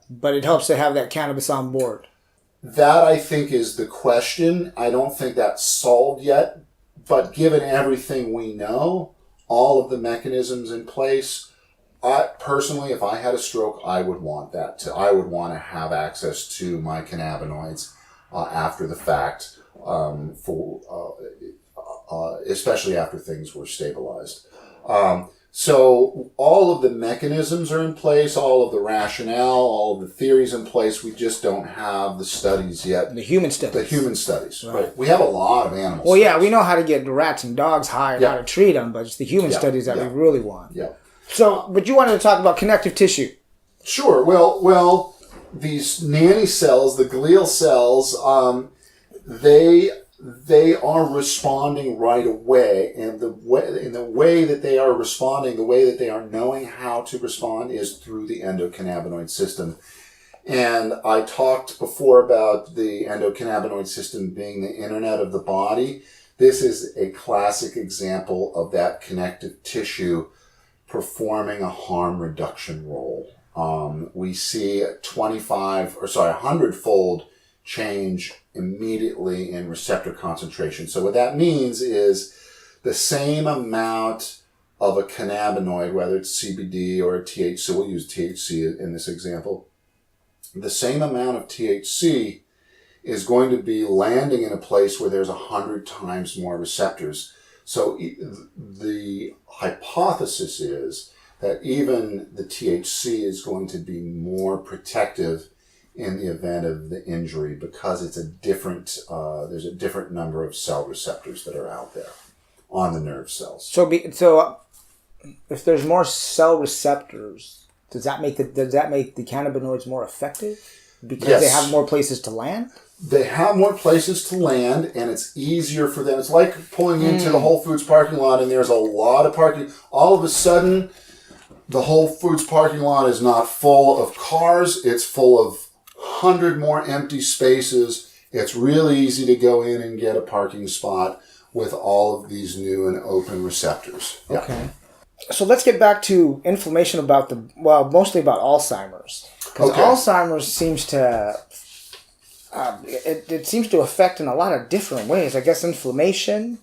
Speaker 1: But it helps to have that cannabis on board.
Speaker 2: That, I think, is the question. I don't think that's solved yet. But given everything we know, all of the mechanisms in place, personally, if I had a stroke, I would want that. I would want to have access to my cannabinoids after the fact, especially after things were stabilized. So all of the mechanisms are in place, all of the rationale, all of the theories in place. We just don't have the studies yet.
Speaker 1: The human studies.
Speaker 2: Right. We have a lot of animals.
Speaker 1: Well, yeah, we know how to get the rats and dogs high and how to treat them, but it's the human studies that we really want.
Speaker 2: Yeah.
Speaker 1: So, but you wanted to talk about connective tissue.
Speaker 2: Sure. Well, these nanny cells, the glial cells, they are responding right away, and the way that they are responding, the way that they are knowing how to respond is through the endocannabinoid system. And I talked before about the endocannabinoid system being the internet of the body. This is a classic example of that connective tissue performing a harm reduction role. We see a 100-fold change immediately in receptor concentration. So what that means is the same amount of a cannabinoid, whether it's CBD or a THC, so we'll use THC in this example, the same amount of THC is going to be landing in a place where there's 100 times more receptors. So the hypothesis is that even the THC is going to be more protective in the event of the injury because it's there's a different number of cell receptors that are out there on the nerve cells.
Speaker 3: So if there's more cell receptors, does that make the cannabinoids more effective because they have more places to land?
Speaker 2: They have more places to land, and it's easier for them. It's like pulling into the Whole Foods parking lot, and there's a lot of parking. All of a sudden, the Whole Foods parking lot is not full of cars. It's full of 100 more empty spaces. It's really easy to go in and get a parking spot with all of these new and open receptors. Yeah. Okay.
Speaker 3: So let's get back to inflammation mostly about Alzheimer's. Because Alzheimer's seems to... it seems to affect in a lot of different ways. I guess inflammation,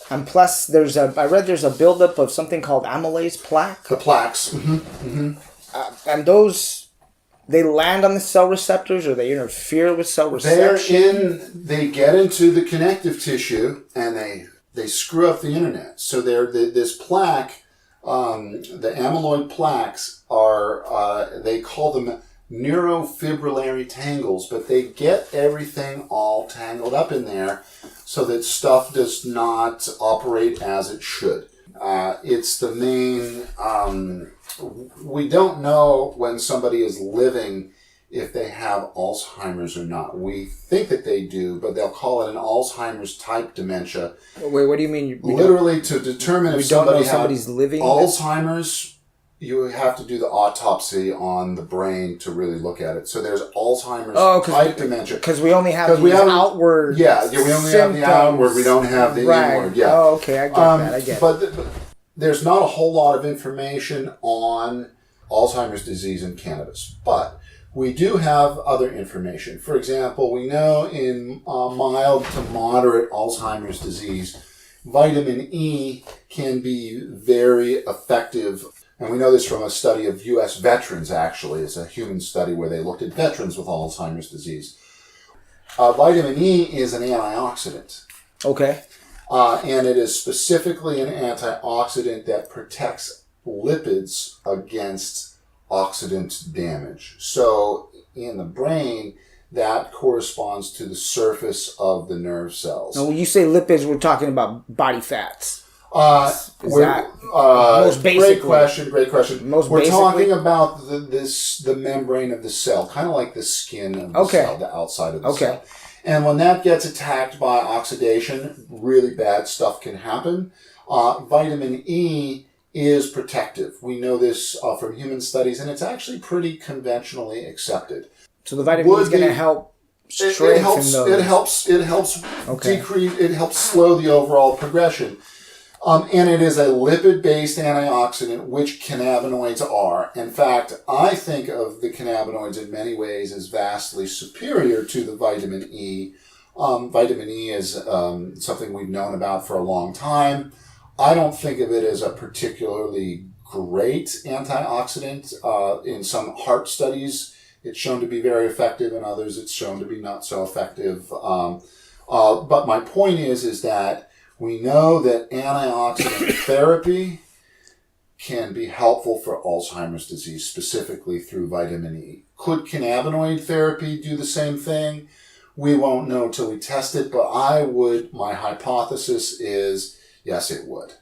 Speaker 3: and plus I read there's a buildup of something called amylase plaque.
Speaker 2: The plaques. Mm-hmm. Mm-hmm.
Speaker 3: And those, they land on the cell receptors or they interfere with cell reception?
Speaker 2: They get into the connective tissue and they screw up the internet. So this plaque, the amyloid plaques are, they call them neurofibrillary tangles, but they get everything all tangled up in there so that stuff does not operate as it should. It's the main... we don't know when somebody is living if they have Alzheimer's or not. We think that they do, but they'll call it an Alzheimer's type dementia.
Speaker 3: Wait, what do you mean?
Speaker 2: Literally, to determine if
Speaker 3: somebody's living
Speaker 2: Alzheimer's, you have to do the autopsy on the brain to really look at it. So there's Alzheimer's type dementia.
Speaker 3: Because we only have the outward.
Speaker 2: Yeah, we only have the outward. We don't have the inward. Yeah.
Speaker 3: Oh, okay, I get that. I get
Speaker 2: it. But there's not a whole lot of information on Alzheimer's disease and cannabis. But we do have other information. For example, we know in mild to moderate Alzheimer's disease, vitamin E can be very effective. And we know this from a study of U.S. veterans, actually. It's a human study where they looked at veterans with Alzheimer's disease. Vitamin E is an antioxidant.
Speaker 3: Okay.
Speaker 2: And it is specifically an antioxidant that protects lipids against oxidant damage. So in the brain, that corresponds to the surface of the nerve cells.
Speaker 3: Now, when you say lipids, we're talking about body fats.
Speaker 2: Most basic great question. We're talking about the membrane of the cell, kind of like the skin of the cell, the outside of the cell. And when that gets attacked by oxidation, really bad stuff can happen. Vitamin E is protective. We know this from human studies, and it's actually pretty conventionally accepted.
Speaker 3: So the vitamin E is going to help strengthen those.
Speaker 2: It helps decrease. It helps slow the overall progression. And it is a lipid-based antioxidant, which cannabinoids are. In fact, I think of the cannabinoids in many ways as vastly superior to the vitamin E. Vitamin E is something we've known about for a long time. I don't think of it as a particularly great antioxidant. In some heart studies, it's shown to be very effective. In others, it's shown to be not so effective. But my point is that we know that antioxidant therapy can be helpful for Alzheimer's disease, specifically through vitamin E. Could cannabinoid therapy do the same thing? We won't know till we test it, but my hypothesis is, yes, it would.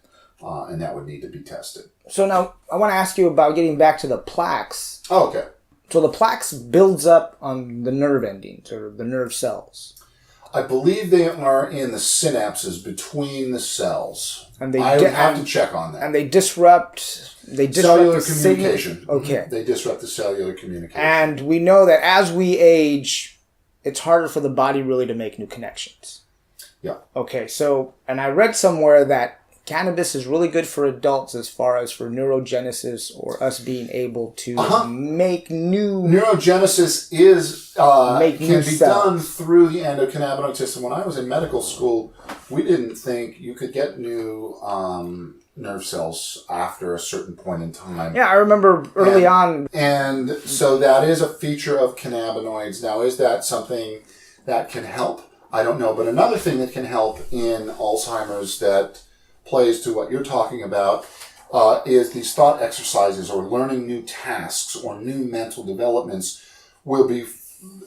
Speaker 2: And that would need to be tested.
Speaker 3: So now, I want to ask you about getting back to the plaques.
Speaker 2: Oh, okay.
Speaker 3: So the plaques builds up on the nerve endings, or the nerve cells.
Speaker 2: I believe they are in the synapses between the cells.
Speaker 3: And
Speaker 2: I would have to check on that.
Speaker 3: And they disrupt. They disrupt
Speaker 2: cellular
Speaker 3: the
Speaker 2: communication.
Speaker 3: Okay.
Speaker 2: They disrupt the cellular communication.
Speaker 3: And we know that as we age, it's harder for the body really to make new connections.
Speaker 2: Yeah.
Speaker 3: Okay, so, and I read somewhere that cannabis is really good for adults as far as for neurogenesis or us being able to make new...
Speaker 2: Neurogenesis is
Speaker 3: make
Speaker 2: can
Speaker 3: new
Speaker 2: be
Speaker 3: cells.
Speaker 2: done through the endocannabinoid system. When I was in medical school, we didn't think you could get new nerve cells after a certain point in time.
Speaker 3: Yeah, I remember early on.
Speaker 2: And so that is a feature of cannabinoids. Now, is that something that can help? I don't know. But another thing that can help in Alzheimer's that plays to what you're talking about is these thought exercises or learning new tasks or new mental developments will be,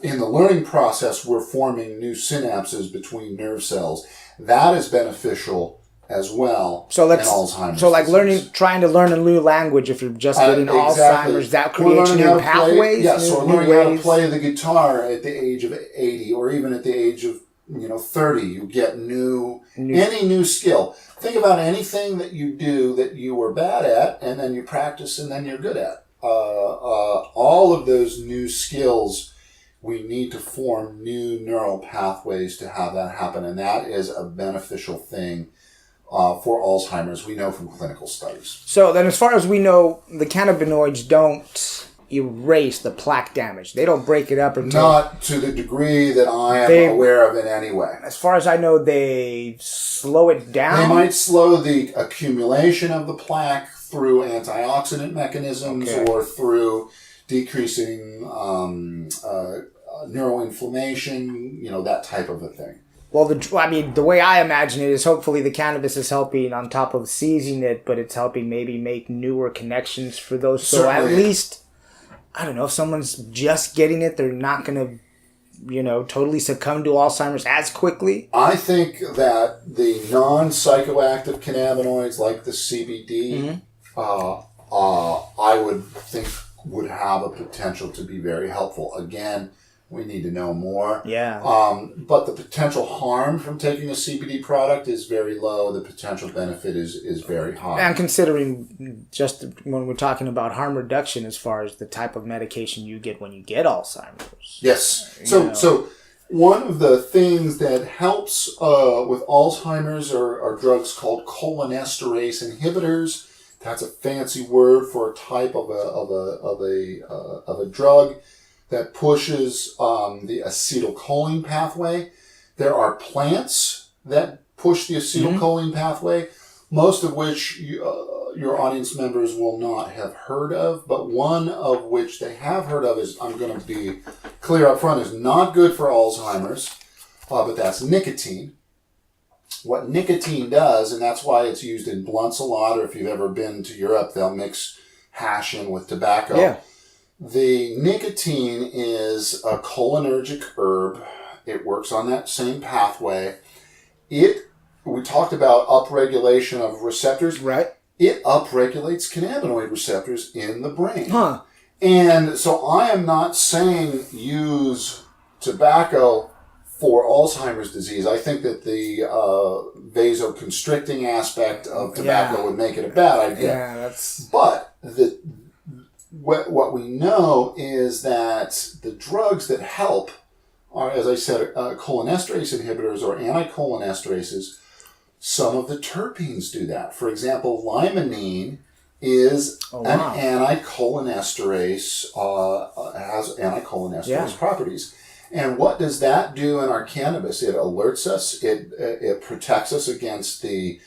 Speaker 2: in the learning process, we're forming new synapses between nerve cells. That is beneficial as well in Alzheimer's.
Speaker 3: So like
Speaker 2: disease.
Speaker 3: trying to learn a new language if you're just getting
Speaker 2: exactly.
Speaker 3: Alzheimer's, that creates new pathways?
Speaker 2: Yes, or learning how to play the guitar at the age of 80 or even at the age of 30. You get any new skill. Think about anything that you do that you were bad at, and then you practice, and then you're good at. All of those new skills, we need to form new neural pathways to have that happen, and that is a beneficial thing for Alzheimer's. We know from clinical studies.
Speaker 3: So then, as far as we know, the cannabinoids don't erase the plaque damage. They don't break it up until...
Speaker 2: Not to the degree that I am aware of in any way.
Speaker 3: As far as I know, they slow it down.
Speaker 2: They might slow the accumulation of the plaque through antioxidant mechanisms or through decreasing neuroinflammation, that type of a thing.
Speaker 3: Well, the way I imagine it is hopefully the cannabis is helping on top of seizing it, but it's helping maybe make newer connections for those. So
Speaker 2: Certainly.
Speaker 3: at least, I don't know, if someone's just getting it, they're not going to, totally succumb to Alzheimer's as quickly.
Speaker 2: I think that the non-psychoactive cannabinoids like the CBD, I would think would have a potential to be very helpful. Again, we need to know more.
Speaker 3: Yeah.
Speaker 2: But the potential harm from taking a CBD product is very low. The potential benefit is very high.
Speaker 3: And considering just when we're talking about harm reduction as far as the type of medication you get when you get Alzheimer's.
Speaker 2: Yes. So one of the things that helps with Alzheimer's are drugs called cholinesterase inhibitors. That's a fancy word for a type of a drug that pushes the acetylcholine pathway. There are plants that push the acetylcholine pathway, most of which your audience members will not have heard of, but one of which they have heard of is, I'm going to be clear up front, is not good for Alzheimer's, but that's nicotine. What nicotine does, and that's why it's used in blunts a lot, or if you've ever been to Europe, they'll mix hash in with tobacco. Yeah. The nicotine is a cholinergic herb. It works on that same pathway. We talked about upregulation of receptors.
Speaker 3: Right.
Speaker 2: It upregulates cannabinoid receptors in the brain.
Speaker 3: Huh.
Speaker 2: And so I am not saying use tobacco for Alzheimer's disease. I think that the vasoconstricting aspect of tobacco would make it a bad idea.
Speaker 3: Yeah,
Speaker 2: But what we know is that the drugs that help are, as I said, cholinesterase inhibitors or anticholinesterases. Some of the terpenes do that. For example, limonene is an anticholinesterase, has anticholinesterase properties. And what does that do in our cannabis? It alerts us. It protects us against the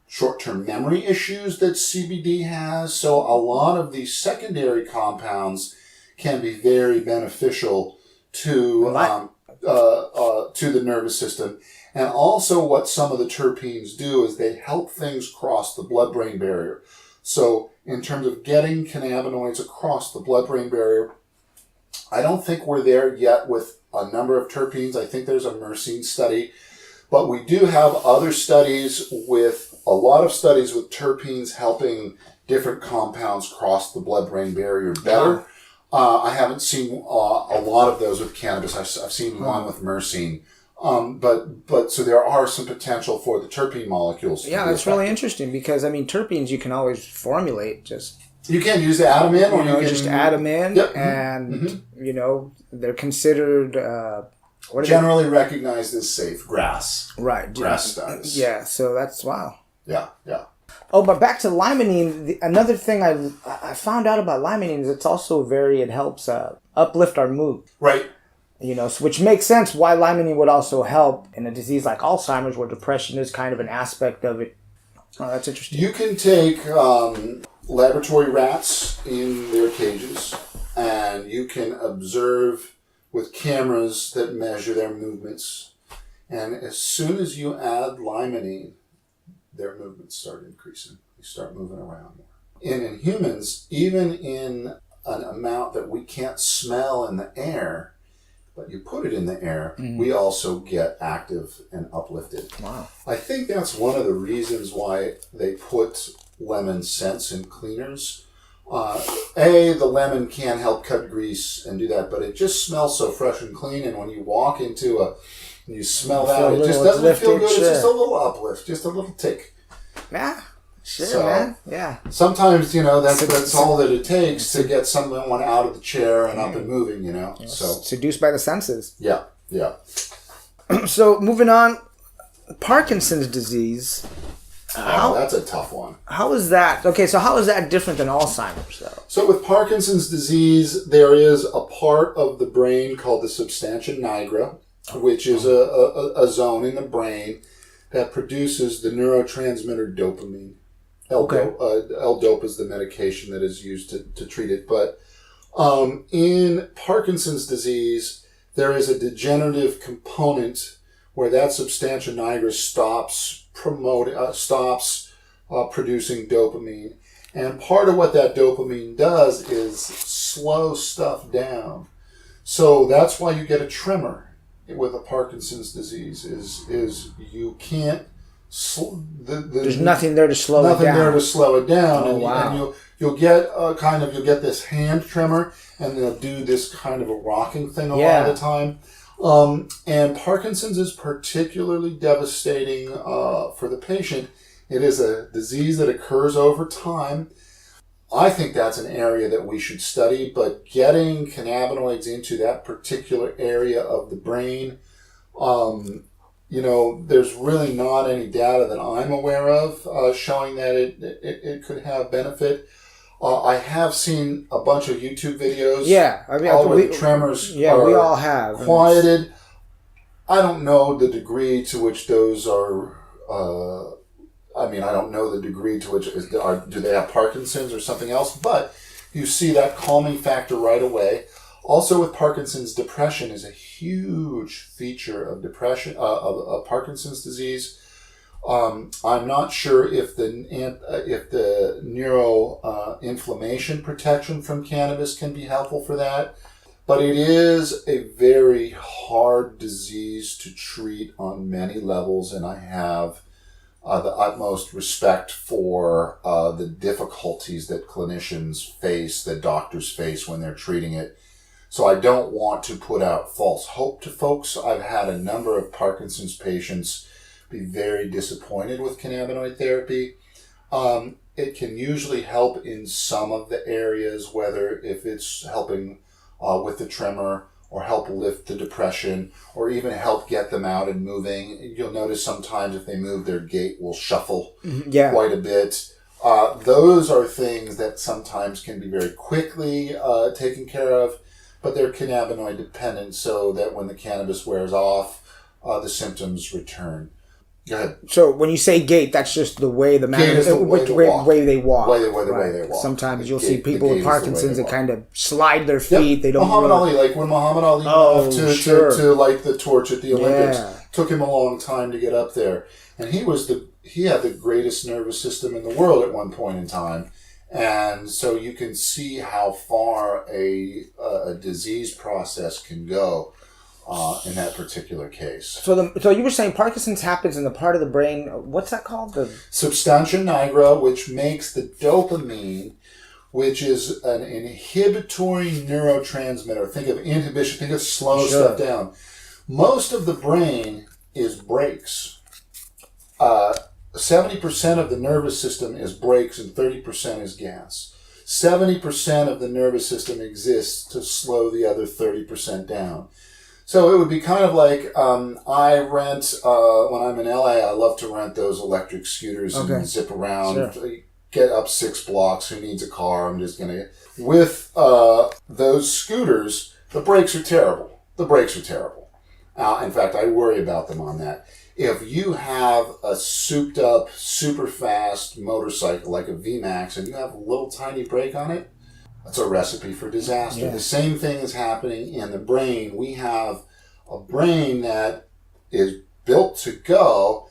Speaker 2: short-term memory issues that CBD has. So a lot of these secondary compounds can be very beneficial to the nervous system. And also what some of the terpenes do is they help things cross the blood-brain barrier. So in terms of getting cannabinoids across the blood-brain barrier, I don't think we're there yet with a number of terpenes. I think there's a myrcene study. But we do have other studies a lot of studies with terpenes helping different compounds cross the blood-brain barrier better. I haven't seen a lot of those with cannabis. I've seen one with myrcene. But so there are some potential for the terpene molecules.
Speaker 3: Yeah, that's really interesting because terpenes you can always formulate. Just
Speaker 2: you can use to add them in, or you can
Speaker 3: just add them in,
Speaker 2: yep.
Speaker 3: and they're considered
Speaker 2: generally recognized as safe. Grass studs.
Speaker 3: Yeah, so that's wow.
Speaker 2: Yeah.
Speaker 3: Oh, but back to limonene. Another thing I found out about limonene is it helps uplift our mood.
Speaker 2: Right.
Speaker 3: Which makes sense why limonene would also help in a disease like Alzheimer's, where depression is kind of an aspect of it. Oh, that's interesting.
Speaker 2: You can take laboratory rats in their cages, and you can observe with cameras that measure their movements. And as soon as you add limonene, their movements start increasing. They start moving around more. And in humans, even in an amount that we can't smell in the air, but you put it in the air, we also get active and uplifted.
Speaker 3: Wow.
Speaker 2: I think that's one of the reasons why they put lemon scents in cleaners. The lemon can help cut grease and do that, but it just smells so fresh and clean, and when you walk into and you smell that, it just doesn't feel good. Sure. It's just a little uplift, just a little tick.
Speaker 3: Yeah. Sure, man. Yeah.
Speaker 2: Sometimes, that's all that it takes to get someone out of the chair and up and moving, So
Speaker 3: seduced by the senses.
Speaker 2: Yeah.
Speaker 3: So moving on, Parkinson's disease.
Speaker 2: That's a tough one.
Speaker 3: How is that? Okay, so how is that different than Alzheimer's, though?
Speaker 2: So with Parkinson's disease, there is a part of the brain called the substantia nigra, which is a zone in the brain that produces the neurotransmitter dopamine. L-Dopa is the medication that is used to treat it. But in Parkinson's disease, there is a degenerative component where that substantia nigra stops producing dopamine. And part of what that dopamine does is slow stuff down. So that's why you get a tremor with a Parkinson's disease is you can't...
Speaker 3: There's nothing there to slow it down.
Speaker 2: Nothing there to slow it down.
Speaker 3: Oh,
Speaker 2: and,
Speaker 3: wow.
Speaker 2: And you'll get you'll get this hand tremor, and they'll do this kind of a rocking thing a lot of the time. And Parkinson's is particularly devastating for the patient. It is a disease that occurs over time. I think that's an area that we should study, but getting cannabinoids into that particular area of the brain, there's really not any data that I'm aware of showing that it could have benefit. I have seen a bunch of YouTube videos.
Speaker 3: Yeah,
Speaker 2: where the tremors
Speaker 3: we all have
Speaker 2: quieted. I don't know the degree to which those are. I don't know the degree to which do they have Parkinson's or something else, but you see that calming factor right away. Also with Parkinson's, depression is a huge feature of depression, of Parkinson's disease. I'm not sure if the neuroinflammation protection from cannabis can be helpful for that, but it is a very hard disease to treat on many levels, and I have the utmost respect for the difficulties that clinicians face, that doctors face when they're treating it. So I don't want to put out false hope to folks. I've had a number of Parkinson's patients be very disappointed with cannabinoid therapy. It can usually help in some of the areas, whether if it's helping with the tremor or help lift the depression or even help get them out and moving. You'll notice sometimes if they move, their gait will shuffle quite a bit. Those are things that sometimes can be very quickly taken care of, but they're cannabinoid dependent, so that when the cannabis wears off, the symptoms return. Go ahead.
Speaker 3: So when you say gait, that's just the way the
Speaker 2: way they walk. Way they walk.
Speaker 3: Sometimes you'll see people with Parkinson's that kind of slide their feet. Yep. They don't.
Speaker 2: Muhammad Ali, like when Muhammad Ali went off to light the torch at the Olympics, took him a long time to get up there, and he had the greatest nervous system in the world at one point in time. And so you can see how far a disease process can go in that particular case.
Speaker 3: So you were saying Parkinson's happens in the part of the brain, what's that called? The
Speaker 2: substantia nigra, which makes the dopamine, which is an inhibitory neurotransmitter. Think of inhibition, think of slowing stuff down. Most of the brain is brakes. 70% of the nervous system is brakes and 30% is gas. 70% of the nervous system exists to slow the other 30% down. So it would be kind of like I rent, when I'm in LA, I love to rent those electric scooters and zip around, get up 6 blocks. Who needs a car? I'm just going to... With those scooters, the brakes are terrible. In fact, I worry about them on that. If you have a souped up, super fast motorcycle like a VMAX and you have a little tiny brake on it, that's a recipe for disaster. Yeah. The same thing is happening in the brain. We have a brain that is built to go,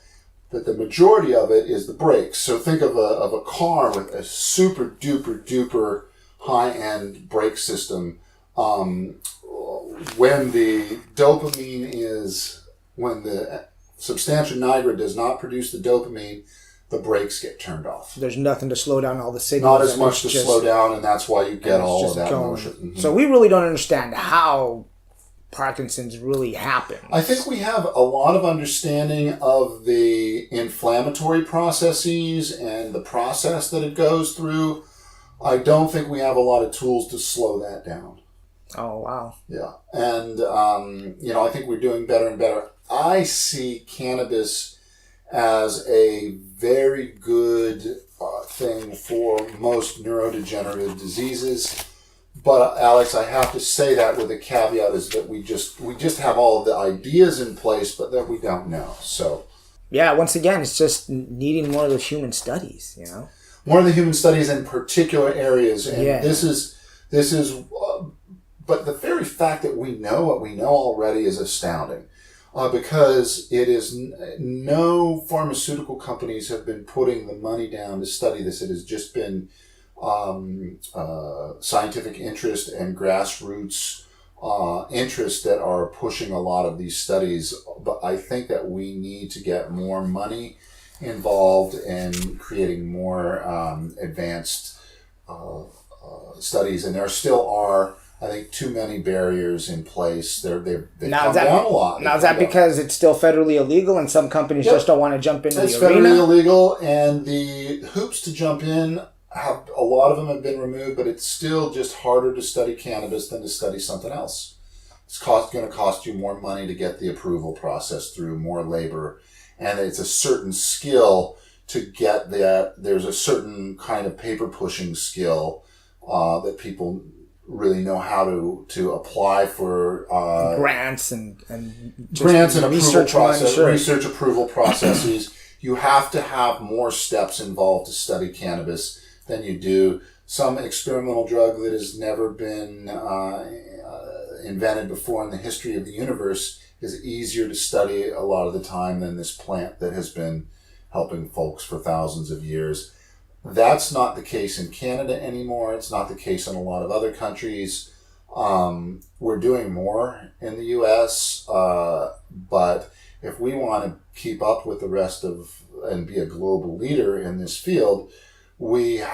Speaker 2: but the majority of it is the brakes. So think of a car with a super duper high-end brake system. When the dopamine when the substantia nigra does not produce the dopamine, the brakes get turned off.
Speaker 3: There's nothing to slow down all the signals.
Speaker 2: Not as much to slow down, and that's why you get all of that motion. Mm-hmm.
Speaker 3: So we really don't understand how Parkinson's really happens.
Speaker 2: I think we have a lot of understanding of the inflammatory processes and the process that it goes through. I don't think we have a lot of tools to slow that down.
Speaker 3: Oh, wow.
Speaker 2: Yeah. And, I think we're doing better and better. I see cannabis as a very good thing for most neurodegenerative diseases. But, Alex, I have to say that with a caveat is that we just have all of the ideas in place, but that we don't know. So,
Speaker 3: yeah, once again, it's just needing more of those human studies,
Speaker 2: More of the human studies in particular areas. And this is but the very fact that we know what we know already is astounding. Because it is no pharmaceutical companies have been putting the money down to study this. It has just been scientific interest and grassroots interest that are pushing a lot of these studies. But I think that we need to get more money involved in creating more advanced studies. And there still are, I think, too many barriers in place. They've come down a lot.
Speaker 3: Now, is that because it's still federally illegal and some companies just don't want to jump into the arena?
Speaker 2: It's federally illegal, and the hoops to jump in, a lot of them have been removed, but it's still just harder to study cannabis than to study something else. It's going to cost you more money to get the approval process through, more labor, and it's a certain skill to get that. There's a certain kind of paper pushing skill that people really know how to apply for
Speaker 3: grants and
Speaker 2: research approval processes. You have to have more steps involved to study cannabis than you do some experimental drug that has never been invented before in the history of the universe is easier to study a lot of the time than this plant that has been helping folks for thousands of years. That's not the case in Canada anymore. It's not the case in a lot of other countries. We're doing more in the U.S., but if we want to keep up with the rest of and be a global leader in this field, we're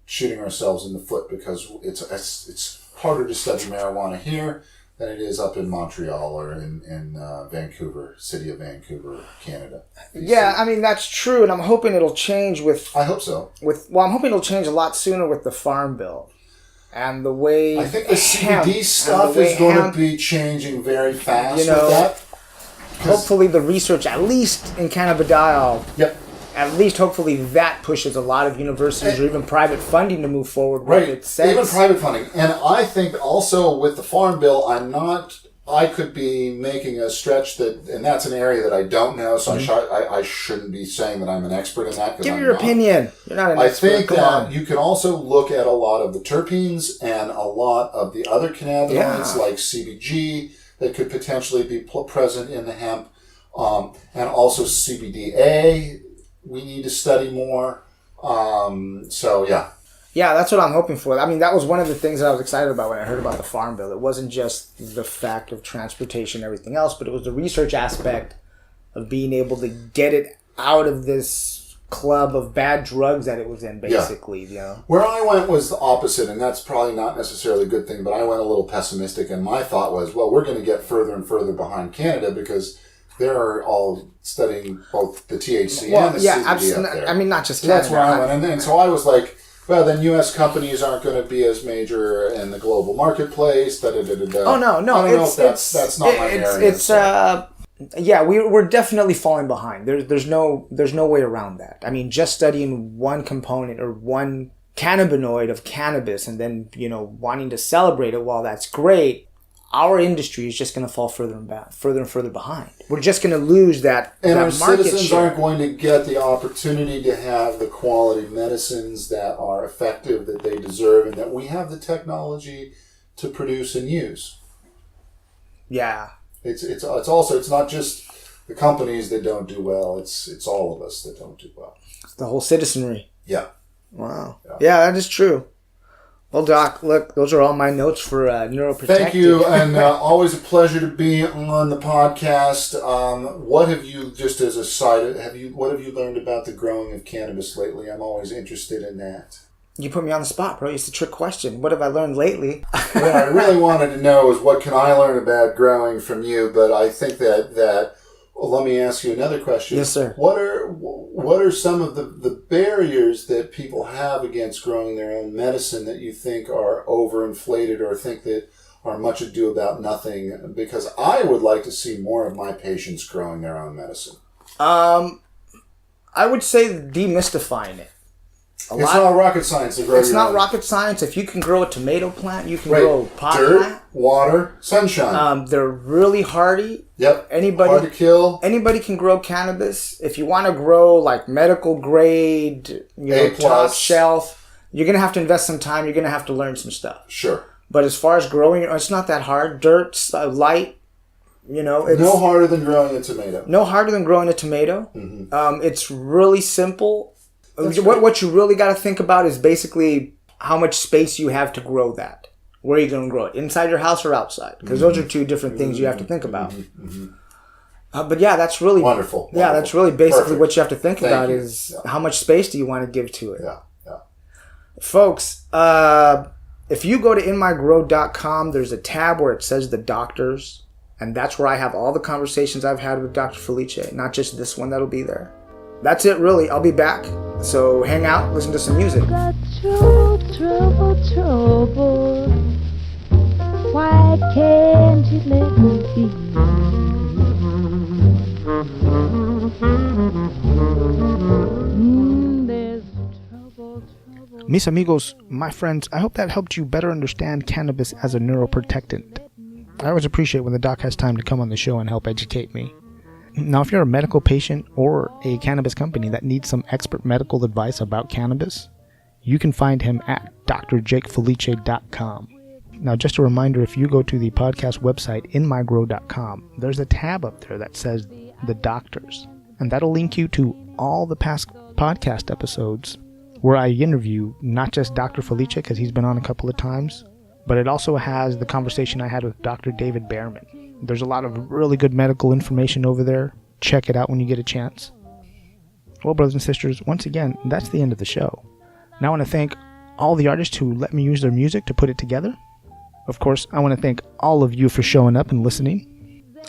Speaker 2: shooting ourselves in the foot because it's harder to study marijuana here than it is up in Montreal or in Vancouver, city of Vancouver, Canada.
Speaker 3: Yeah, I mean, that's true, and I'm hoping it'll change with...
Speaker 2: I hope so.
Speaker 3: I'm hoping it'll change a lot sooner with the Farm Bill. And the way...
Speaker 2: I think the CBD stuff is going to be changing very fast with that.
Speaker 3: Hopefully the research, at least in cannabidiol...
Speaker 2: Yep.
Speaker 3: At least, hopefully, that pushes a lot of universities or even private funding to move forward with it.
Speaker 2: Even private funding. And I think also with the Farm Bill, I could be making a stretch and that's an area that I don't know, so I shouldn't be saying that I'm an expert in that.
Speaker 3: Give your opinion. You're not an expert.
Speaker 2: I think that you can also look at a lot of the terpenes and a lot of the other cannabinoids like CBG that could potentially be present in the hemp, and also CBDA. We need to study more.
Speaker 3: Yeah, that's what I'm hoping for. I mean, that was one of the things that I was excited about when I heard about the Farm Bill. It wasn't just the fact of transportation and everything else, but it was the research aspect of being able to get it out of this club of bad drugs that it was in, basically. You know,
Speaker 2: where I went was the opposite, and that's probably not necessarily a good thing. But I went a little pessimistic, and my thought was, well, we're going to get further and further behind Canada because they're all studying both the THC and the CBD up there.
Speaker 3: I mean, not just
Speaker 2: so
Speaker 3: Canada.
Speaker 2: That's where I went, and so I was like, well, then U.S. companies aren't going to be as major in the global marketplace. Da, da, da, da, da.
Speaker 3: Oh no,
Speaker 2: I don't know if that's not my area.
Speaker 3: Yeah, we're definitely falling behind. There's no way around that. I mean, just studying one component or one cannabinoid of cannabis and then, you know, wanting to celebrate it, while that's great, our industry is just going to fall further and further behind. We're just going to lose that
Speaker 2: and
Speaker 3: that
Speaker 2: our
Speaker 3: market
Speaker 2: citizens
Speaker 3: share.
Speaker 2: aren't going to get the opportunity to have the quality medicines that are effective, that they deserve, and that we have the technology to produce and use.
Speaker 3: Yeah.
Speaker 2: It's also, it's not just the companies that don't do well. It's all of us that don't do well.
Speaker 3: It's the whole citizenry.
Speaker 2: Yeah.
Speaker 3: Wow. Yeah, that is true. Well, Doc, look, those are all my notes for Neuroprotectant.
Speaker 2: Thank you, and always a pleasure to be on the podcast. What have you, just as a side, what have you learned about the growing of cannabis lately? I'm always interested in that.
Speaker 3: You put me on the spot, bro. It's a trick question. What have I learned lately?
Speaker 2: What I really wanted to know is what can I learn about growing from you, but I think that well, let me ask you another question.
Speaker 3: Yes, sir.
Speaker 2: What are some of the barriers that people have against growing their own medicine that you think are overinflated or think that are much ado about nothing? Because I would like to see more of my patients growing their own medicine.
Speaker 3: I would say demystifying it.
Speaker 2: It's not rocket science to grow
Speaker 3: It's
Speaker 2: your
Speaker 3: not
Speaker 2: own.
Speaker 3: rocket science. If you can grow a tomato plant, you can grow a pot
Speaker 2: Dirt,
Speaker 3: plant.
Speaker 2: water, sunshine.
Speaker 3: They're really hardy.
Speaker 2: Yep.
Speaker 3: Hard
Speaker 2: to kill.
Speaker 3: Anybody can grow cannabis. If you want to grow like medical grade, you know, top shelf, you're gonna have to invest some time. You're gonna have to learn some stuff.
Speaker 2: Sure.
Speaker 3: But as far as growing, it's not that hard. Dirt's light. You know, it's
Speaker 2: no harder than growing a tomato.
Speaker 3: No harder than growing a tomato.
Speaker 2: Mm-hmm.
Speaker 3: It's really simple. What you really got to think about is basically how much space you have to grow that. Where are you going to grow it? Inside your house or outside? Because those are two different things you have to think about. But yeah, that's really
Speaker 2: wonderful.
Speaker 3: Yeah, that's really basically
Speaker 2: Perfect.
Speaker 3: what you have to think about
Speaker 2: you.
Speaker 3: is how much space do you want to give to it.
Speaker 2: Yeah.
Speaker 3: Folks, if you go to inmygrow.com, there's a tab where it says the doctors, and that's where I have all the conversations I've had with Dr. Felice, not just this one that'll be there. That's it, really. I'll be back. So hang out, listen to some music.
Speaker 4: Got trouble. Why can't you let me be? There's trouble.
Speaker 1: Mis amigos, my friends, I hope that helped you better understand cannabis as a neuroprotectant. I always appreciate when the doc has time to come on the show and help educate me. Now, if you're a medical patient or a cannabis company that needs some expert medical advice about cannabis, you can find him at drjakefelice.com. Now, just a reminder, if you go to the podcast website, inmygrow.com, there's a tab up there that says The Doctors, and that'll link you to all the past podcast episodes where I interview not just Dr. Felice, because he's been on a couple of times, but it also has the conversation I had with Dr. David Behrman. There's a lot of really good medical information over there. Check it out when you get a chance. Well, brothers and sisters, once again, that's the end of the show. Now I want to thank all the artists who let me use their music to put it together. Of course, I want to thank all of you for showing up and listening.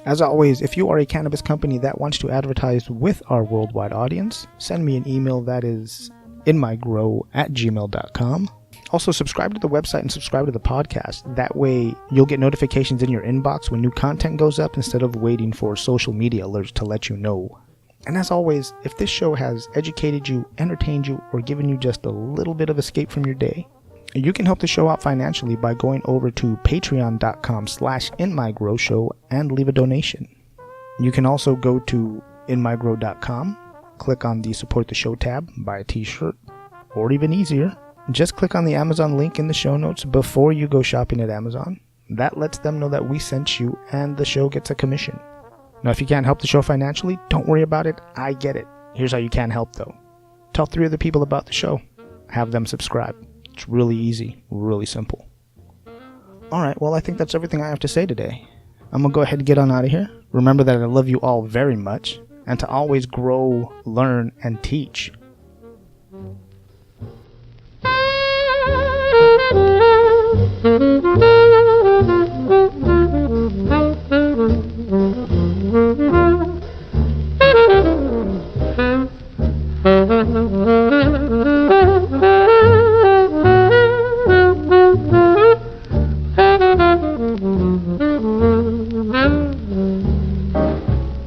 Speaker 1: As always, if you are a cannabis company that wants to advertise with our worldwide audience, send me an email that is inmygrow@gmail.com. Also, subscribe to the website and subscribe to the podcast. That way, you'll get notifications in your inbox when new content goes up instead of waiting for social media alerts to let you know. And as always, if this show has educated you, entertained you, or given you just a little bit of escape from your day, you can help the show out financially by going over to patreon.com/inmygrowshow and leave a donation. You can also go to inmygrow.com, click on the support the show tab, buy a t-shirt, or even easier, just click on the Amazon link in the show notes before you go shopping at Amazon. That lets them know that we sent you and the show gets a commission. Now, if you can't help the show financially, don't worry about it. I get it. Here's how you can help, though. Tell 3 other people about the show. Have them subscribe. It's really easy, really simple. Alright, well, I think that's everything I have to say today. I'm going to go ahead and get on out of here. Remember that I love you all very much, and to always grow, learn, and teach.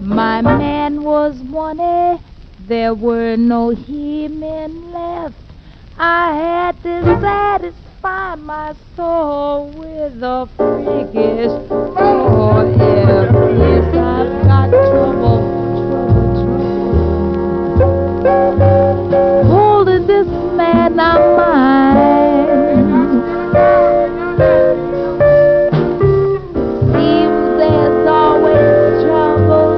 Speaker 4: My man was wanted, there were no he-men left. I had to satisfy my soul with a freakish yes, I've got trouble, holding this man of mine. Seems there's always trouble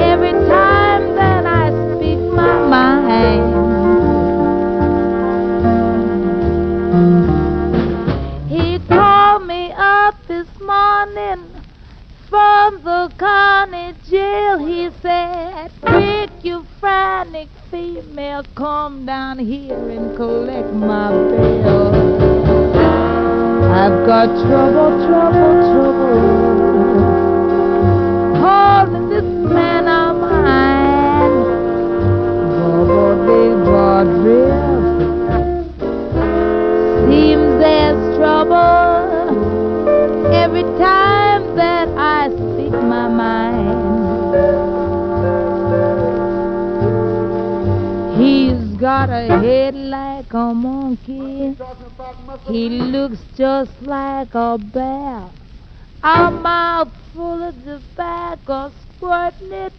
Speaker 4: every time that I speak my mind. He called me up this morning from the county jail. He said, quick, you frantic female, come down here and collect my bill. I've got trouble, holding this man of mine. Seems there's trouble every time that I speak my mind. He's got a head like a monkey, he looks just like a bear, a mouth full of tobacco, squirting it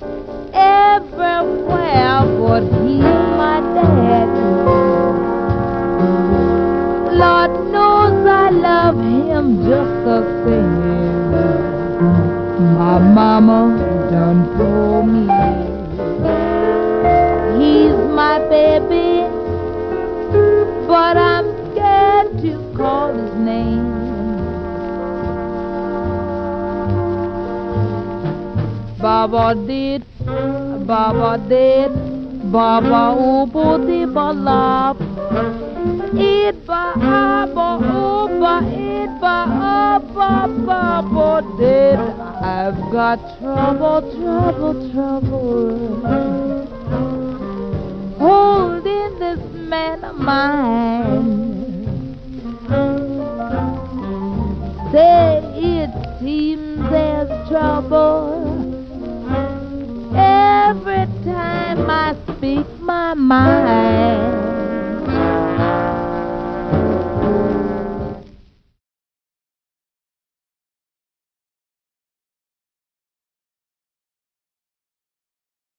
Speaker 4: everywhere. But he's my daddy, Lord knows I love him just the same. My mama done told me he's my baby, but I'm scared to call his name. Baba did, Baba ubo di balap. It ba aba uba, it ba aba baba did. I've got trouble, holding this man of mine. Say it seems there's trouble every time I speak my mind.